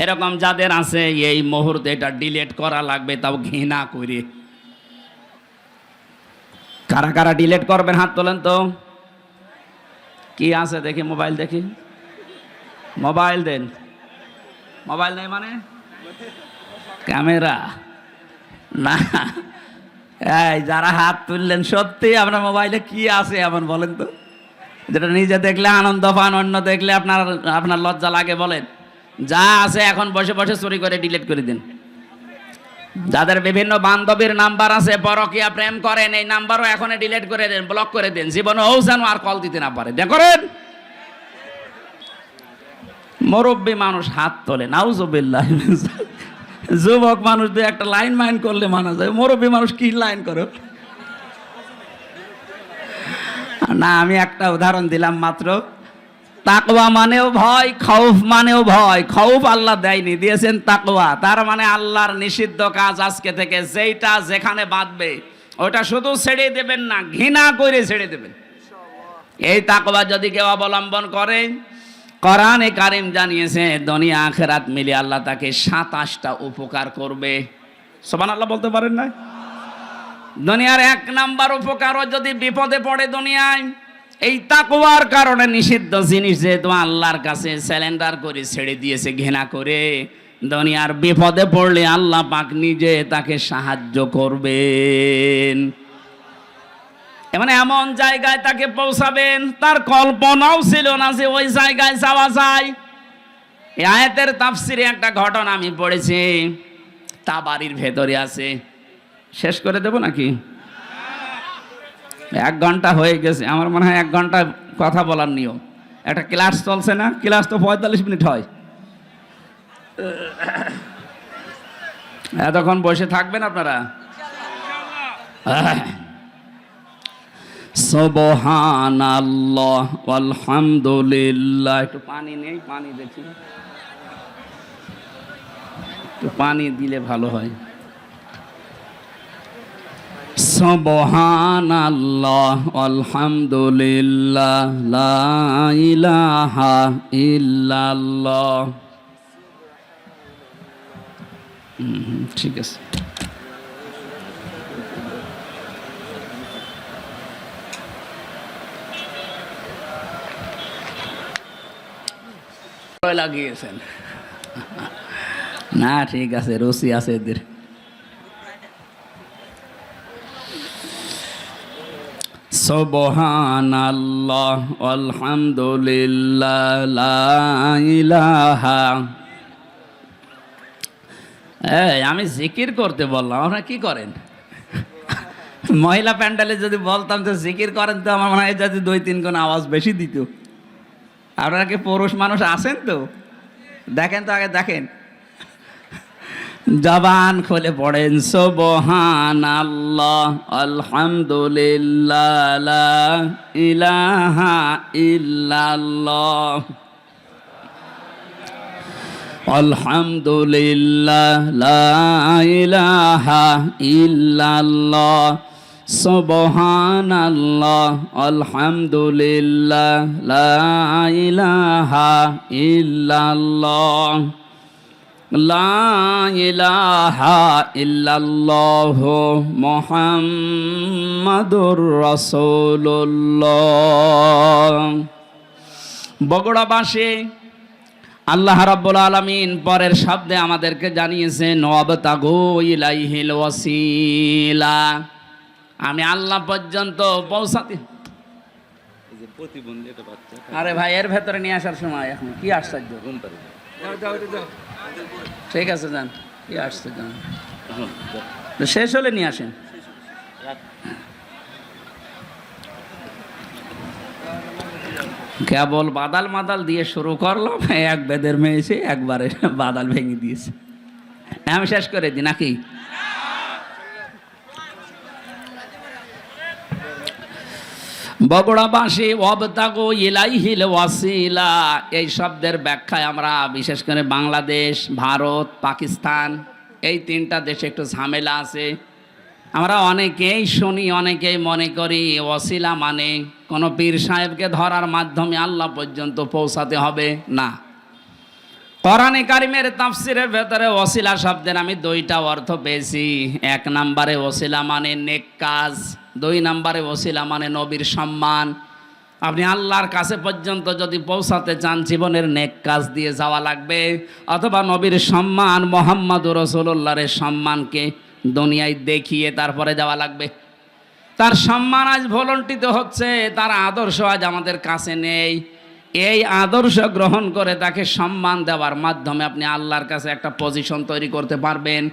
S1: এরকম যাদের আছে, এই মুহূর্তে এটা ডিলিট করা লাগবে, তাও ঘৃণা করে। কারা কারা ডিলিট করবেন হাত তোলেন তো। কি আছে দেখি, মোবাইল দেখি, মোবাইল দেন। মোবাইল নেই মানে ক্যামেরা না। এই যারা হাত তুললেন, সত্যি আপনার মোবাইলে কি আছে এমন বলেন তো, যেটা নিজে দেখলে আনন্দ পান, অন্য দেখলে আপনার লজ্জা লাগে? বলেন। যা আছে এখন বসে বসে চুরি করে ডিলিট করে দিন। যাদের বিভিন্ন বান্ধবীর নাম্বার আছে, পরকীয়া প্রেম করেন, এই নাম্বারও এখন ডিলিট করে দেন, ব্লক করে দেন। জীবনে ও যেন আর কল দিতে না পারে। দেখ করেন। মুরব্বী মানুষ হাত তোলে, নাউজুবিল্লাহ। যুবক মানুষ দিয়ে একটা লাইন মাইন করলে মানা যায়, মুরব্বী মানুষ কি লাইন করে না। আমি একটা উদাহরণ দিলাম মাত্র। তাকওয়া মানেও ভয়, খৌফ মানেও ভয়। খৌফ আল্লাহ দেয়নি, দিয়েছেন তাকওয়া। তার মানে আল্লাহর নিষিদ্ধ কাজ আজকে থেকে যেইটা যেখানে বাঁধবে, ওটা শুধু ছেড়ে দেবেন না, ঘৃণা করে ছেড়ে দেবেন। এই তাকওয়া যদি কেউ অবলম্বন করে, কোরআনে কারিম জানিয়েছে দুনিয়া আখিরাত মিলে আল্লাহ তাকে 27টা উপকার করবে। সুবহানাল্লাহ বলতে পারেন না? দুনিয়ার 1 নাম্বার উপকারও যদি বিপদে পড়ে দুনিয়ায়, এই তাকওয়ার কারণে নিষিদ্ধ জিনিস যেহেতু আল্লাহর কাছে স্যালেন্ডার করে ছেড়ে দিয়েছে ঘৃণা করে, দুনিয়ার বিপদে পড়লে আল্লাহ পাক নিজে তাকে সাহায্য করবেন। মানে এমন জায়গায় তাকে পৌঁছাবেন, তার কল্পনাও ছিল না যে ওই জায়গায় যাওয়া যায়। এই আয়াতের তাফসিরে একটা ঘটনা আমি পড়েছি, তাবারির ভেতরে আছে। শেষ করে দেব নাকি? 1 ঘন্টা হয়ে গেছে, আমার মনে হয় 1 ঘন্টা কথা বলার নিয়ম। একটা ক্লাস চলছে না, ক্লাস তো 45 মিনিট হয়। এতক্ষণ বসে থাকবেন আপনারা? সুবহানাল্লাহ আলহামদুলিল্লাহ। একটু পানি নেই, পানি দেখি, একটু পানি দিলে ভালো হয়। সুবহানাল্লাহ আলহামদুলিল্লাহ লা ইলাহা ইল্লাল্লাহ। ঠিক আছে। লাগিয়েছেন না, ঠিক আছে, রুচি আছে এদের। সুবহানাল্লাহ আলহামদুলিল্লাহ লা ইলাহা। আমি জিকির করতে বললাম, আপনারা কি করেন? মহিলা প্যান্ডেলে যদি বলতাম যে জিকির করেন, তো আমার মনে হয় যদি 2-3 গুণ আওয়াজ বেশি দিত। আপনারা কি পুরুষ মানুষ আছেন? তো দেখেন, তো আগে দেখেন, জবান খুলে পড়েন সুবহানাল্লাহ আলহামদুলিল্লাহ লা ইলাহা ইল্লাল্লাহ আলহামদুলিল্লাহ লা ইলাহা ইল্লাল্লাহ সুবহানাল্লাহ আলহামদুলিল্লাহ লা ইলাহা ইল্লাল্লাহ লা ইলাহা ইল্লাল্লাহ মুহাম্মাদুর রাসূলুল্লাহ। বগুড়াবাসী, আল্লাহ রাব্বুল আলামিন পরের শব্দে আমাদেরকে জানিয়েছেন ওয়াবতাগু ইলাইহিল ওয়াসিলা। আমি আল্লাহ পর্যন্ত পৌঁছাতে। আরে ভাই, এর ভেতরে নিয়ে আসার সময় এখন কি আশ্চর্য। ঠিক আছে, যান, কি আসছে, যান, শেষ হলে নিয়ে আসেন। কেবল বাদাল মাদাল দিয়ে শুরু করলাম, এক বেদের মেয়ে এসে একবারে বাদাল ভেঙে দিয়েছে। আমি শেষ করে দিই নাকি? বগুড়াবাসী, ওয়াবতাগু ইলাইহিল ওয়াসিলা, এই শব্দের ব্যাখ্যায় আমরা বিশেষ করে বাংলাদেশ, ভারত, পাকিস্তান, এই 3টা দেশে একটু ঝামেলা আছে। আমরা অনেকেই শুনি, অনেকেই মনে করি ওয়াসিলা মানে কোনো পীর সাহেবকে ধরার মাধ্যমে আল্লাহ পর্যন্ত পৌঁছাতে হবে। না, কোরআনে কারিমের তাফসিরের ভেতরে ওয়াসিলা শব্দের আমি 2টা অর্থ পেয়েছি। 1 নম্বরে ওয়াসিলা মানে নেক কাজ, 2 নম্বরে ওয়াসিলা মানে নবীর সম্মান। আপনি আল্লাহর কাছে পর্যন্ত যদি পৌঁছাতে চান, জীবনের নেক কাজ দিয়ে যাওয়া লাগবে, অথবা নবীর সম্মান, মুহাম্মদুর রাসূলুল্লাহর সম্মানকে দুনিয়ায় দেখিয়ে তারপরে যাওয়া লাগবে। তার সম্মান আজ ভুলণ্ঠিত হচ্ছে, তার আদর্শ আজ আমাদের কাছে নেই। এই আদর্শ গ্রহণ করে তাকে সম্মান দেওয়ার মাধ্যমে আপনি আল্লাহর কাছে একটা পজিশন তৈরি করতে পারবেন।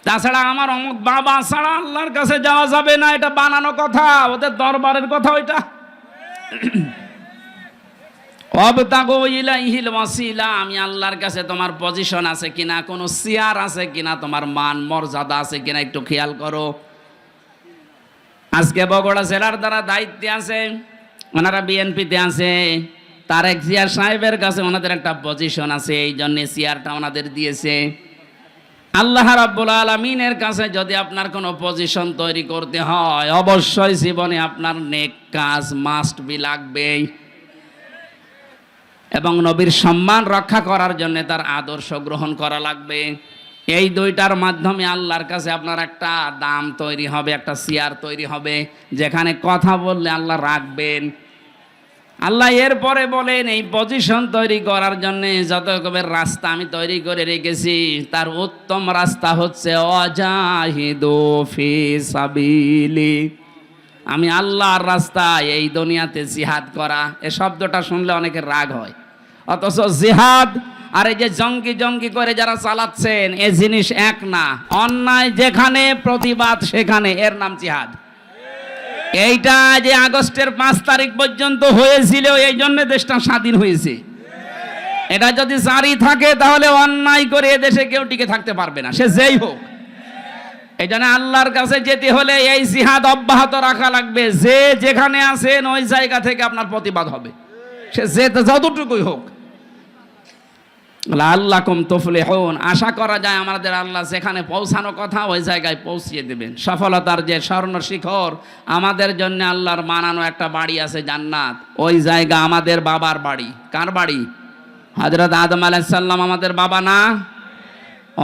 S1: তাছাড়া আমার অমুক বাবা ছাড়া আল্লাহর কাছে যাওয়া যাবে না, এটা বানানো কথা, ওদের দরবারের কথা ওইটা। ওয়াবতাগু ইলাইহিল ওয়াসিলা, আমি আল্লাহর কাছে তোমার পজিশন আছে কিনা, কোনো চেয়ার আছে কিনা, তোমার মান মর্যাদা আছে কিনা একটু খেয়াল করো। আজকে বগুড়া জেলার দ্বারা দায়িত্বে আছে, ওনারা বিএনপিতে আছে, তারেক জিয়া সাহেবের কাছে ওনাদের একটা পজিশন আছে, এই জন্য চেয়ারটা ওনাদের দিয়েছে। আল্লাহ রাব্বুল আলামিনের কাছে যদি আপনার কোনো পজিশন তৈরি করতে হয়, অবশ্যই জীবনে আপনার নেক কাজ মাস্ট বি লাগবেই, এবং নবীর সম্মান রক্ষা করার জন্য তার আদর্শ গ্রহণ করা লাগবে। এই 2টার মাধ্যমে আল্লাহর কাছে আপনার একটা দাম তৈরি হবে, একটা চেয়ার তৈরি হবে, যেখানে কথা বললে আল্লাহ রাখবেন। আল্লাহ এরপরে বলেন, এই পজিশন তৈরি করার জন্য যত রকমের রাস্তা আমি তৈরি করে রেখেছি, তার উত্তম রাস্তা হচ্ছে ওয়াজাহিদু ফি সাবিলি, আমি আল্লাহর রাস্তায় এই দুনিয়াতে জিহাদ করা। এই শব্দটা শুনলে অনেকের রাগ হয়, অথচ জিহাদ আর এই যে জঙ্গি জঙ্গি করে যারা চালাচ্ছেন, এ জিনিস এক না। অন্যায় যেখানে, প্রতিবাদ সেখানে, এর নাম জিহাদ। এইটা যে আগস্টের 5 তারিখ পর্যন্ত হয়েছিল, এই জন্য দেশটা স্বাধীন হয়েছে। এটা যদি জারি থাকে তাহলে অন্যায় করে এদেশে কেউ টিকে থাকতে পারবে না, সে যেই হোক। এই জন্য আল্লাহর কাছে যেতে হলে এই জিহাদ অব্যাহত রাখা লাগবে। যে যেখানে আছেন ওই জায়গা থেকে আপনার প্রতিবাদ হবে, সে যে যতটুকুই হোক। লাআল্লাকুম তুফলিহুন, আশা করা যায় আমাদের আল্লাহ যেখানে পৌঁছানো কথা ওই জায়গায় পৌঁছিয়ে দেবেন। সফলতার যে স্বর্ণ শিখর, আমাদের জন্য আল্লাহর বানানো একটা বাড়ি আছে জান্নাত, ওই জায়গা আমাদের বাবার বাড়ি। কার বাড়ি? হযরত আদম আলাইহিস সালাম আমাদের বাবা না?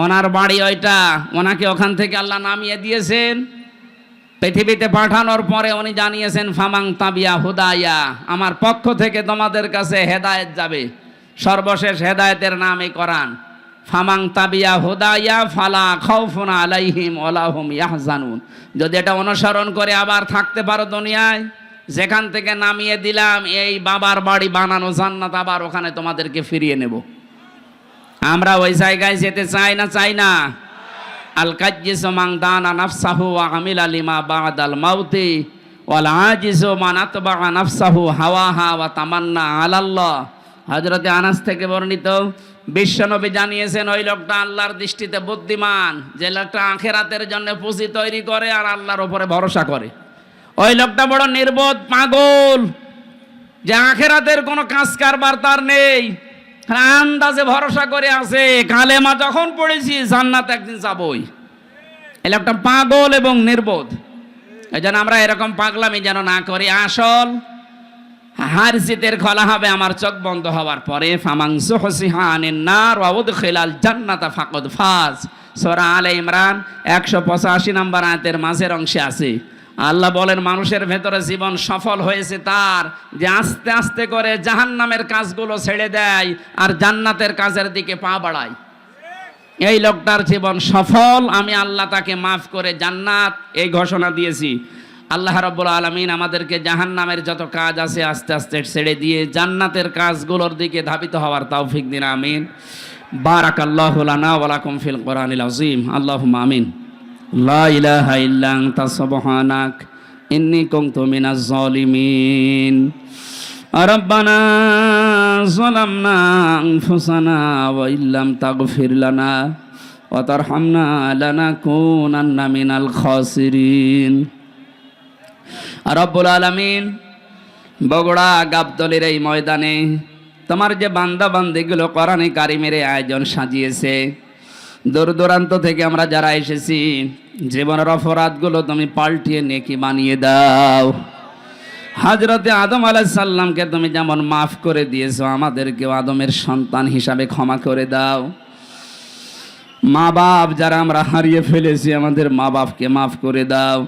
S1: ওনার বাড়ি ওইটা। ওনাকে ওখান থেকে আল্লাহ নামিয়ে দিয়েছেন। পৃথিবীতে পাঠানোর পরে উনি জানিয়েছেন ফামাং তাবিয়া হুদায়া, আমার পক্ষ থেকে তোমাদের কাছে হেদায়েত যাবে। সর্বশেষ হেদায়েতের নাম এই কোরআন। ফামাং তাবিয়া হুদায়া ফালা খাউফুন আলাইহিম ওয়ালা হুম ইয়াহজানুন। যদি এটা অনুসরণ করে আবার থাকতে পারো দুনিয়ায়, যেখান থেকে নামিয়ে দিলাম এই বাবার বাড়ি বানানো জান্নাত, আবার ওখানে তোমাদেরকে ফিরিয়ে নেব। আমরা ওই জায়গায় যেতে চাই না? চাই না? আল কাজ্জিসু মান দানা নাফসাহু ওয়া আমিলা লিমা বাদাল মাউতি ওয়াল আজিজু মান আতবাআ নাফসাহু হাওয়াহা ওয়া তামান্না আলাল্লাহ। হযরতে আনাস থেকে বর্ণিত, বিশ্বনবী জানিয়েছেন ওই লোকটা আল্লাহর দৃষ্টিতে বুদ্ধিমান, যে লোকটা আখিরাতের জন্য পুঁজি তৈরি করে আর আল্লাহর উপরে ভরসা করে। ওই লোকটা বড় নির্বোধ, পাগল, যে আখিরাতের কোনো কাজ কারবার তার নেই, আন্দাজে ভরসা করে আছে কালেমা যখন পড়েছি জান্নাত একদিন যাবই। এই লোকটা পাগল এবং নির্বোধ। এই জন্য আমরা এরকম পাগলামি যেন না করি। আসল হার জিতের খোলা হবে আমার চোখ বন্ধ হওয়ার পরে। ফামান যুহজিহা আনিন নার ওয়া উদখিলাল জান্নাতা ফাকাদ ফাজ। সূরা আলে ইমরান 185 নম্বর আয়াতের মাঝের অংশে আছে। আল্লাহ বলেন মানুষের ভেতরে জীবন সফল হয়েছে তার, যে আস্তে আস্তে করে জাহান্নামের কাজগুলো ছেড়ে দেয় আর জান্নাতের কাজের দিকে পা বাড়ায়। এই লোকটার জীবন সফল, আমি আল্লাহ তাকে মাফ করে জান্নাত এই ঘোষণা দিয়েছি। আল্লাহ রাব্বুল আলামিন আমাদেরকে জাহান্নামের যত কাজ আছে আস্তে আস্তে ছেড়ে দিয়ে জান্নাতের কাজগুলোর দিকে ধাবিত হওয়ার তৌফিক দিন, আমিন। বারাকাল্লাহু লানা ওয়া লাকুম ফিল কোরআনিল আযীম। আল্লাহুম্মা আমিন। লা ইলাহা ইল্লা আনতা সুবহানাক ইন্নী কুনতু মিনাজ জালিমিন। রব্বানা যালামনা আনফুসানা ওয়া ইল্লাম তাগফির লানা ওয়া তারহামনা লানাকুনান্না মিনাল খাসিরিন। রব্বুল আলামিন, বগুড়া গাবতলীর এই ময়দানে তোমার যে বান্দা বান্দিগুলো কোরআনে কারিমের আয়োজন সাজিয়েছে, দূর দূরান্ত থেকে আমরা যারা এসেছি, জীবনের অপরাধগুলো তুমি পাল্টিয়ে নেকি বানিয়ে দাও। হযরতে আদম আলাইহিস সালামকে তুমি যেমন মাফ করে দিয়েছো, আমাদেরকেও আদমের সন্তান হিসাবে ক্ষমা করে দাও। মা বাপ যারা আমরা হারিয়ে ফেলেছি, আমাদের মা বাপকে মাফ করে দাও।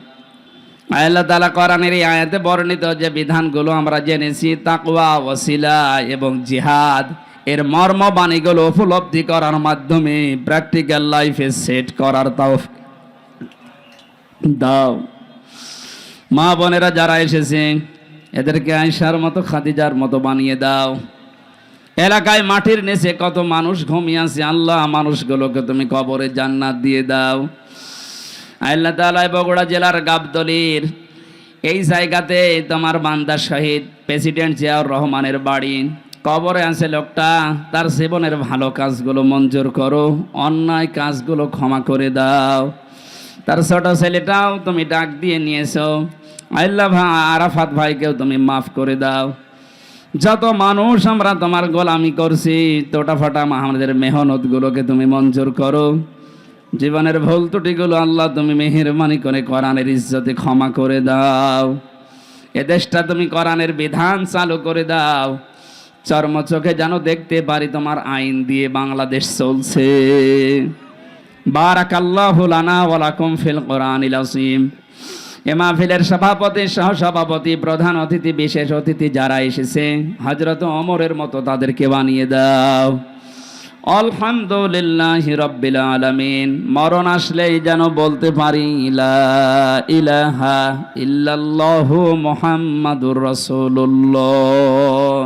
S1: আল্লাহ তাআলা কোরআনের এই আয়াতে বর্ণিত যে বিধানগুলো আমরা জেনেছি, তাকওয়া, ওয়াসিলা এবং জিহাদ, এর মর্ম বাণীগুলো উপলব্ধি করার মাধ্যমে প্র্যাকটিক্যাল লাইফে সেট করার তৌফিক দাও। মা বোনেরা যারা এসেছে এদেরকে আয়েশার মতো, খাদিজার মতো বানিয়ে দাও। এলাকায় মাটির নিচে কত মানুষ ঘুমিয়ে আছে, আল্লাহ মানুষগুলোকে তুমি কবরে জান্নাত দিয়ে দাও। আল্লাহ তাআলা বগুড়া জেলার গাবতলীর এই জায়গাতে তোমার বান্দা শহীদ প্রেসিডেন্ট জিয়াউর রহমানের বাড়ি, কবরে আছে লোকটা, তার জীবনের ভালো কাজগুলো মঞ্জুর করো, অন্যায় কাজগুলো ক্ষমা করে দাও। তার ছোট ছেলেটাও তুমি ডাক দিয়ে নিয়েছো, আল্লাহ আরাফাত ভাইকেও তুমি মাফ করে দাও। যত মানুষ আমরা তোমার গোলামি করছি, তোটা ফাটা আমাদের মেহনতগুলোকে তুমি মঞ্জুর করো। জীবনের ভুল ত্রুটিগুলো আল্লাহ তুমি মেহেরবানি করে কোরআনের ইজ্জতে ক্ষমা করে দাও। এ দেশটা তুমি কোরআনের বিধান চালু করে দাও, চর্ম চোখে যেন দেখতে পারি তোমার আইন দিয়ে বাংলাদেশ চলছে। বারাকাল্লাহু লানা ওয়া লাকুম ফিল কোরআনিল আযীম। এ মাহফিলের সভাপতি, সহসভাপতি, প্রধান অতিথি, বিশেষ অতিথি যারা এসেছে, হযরত ওমরের মতো তাদেরকে বানিয়ে দাও। আলহামদুলিল্লাহি রাব্বিল আলামিন। মরণ আসলেই যেন বলতে পারি লা ইলাহা ইল্লাল্লাহু মুহাম্মাদুর রাসূলুল্লাহ।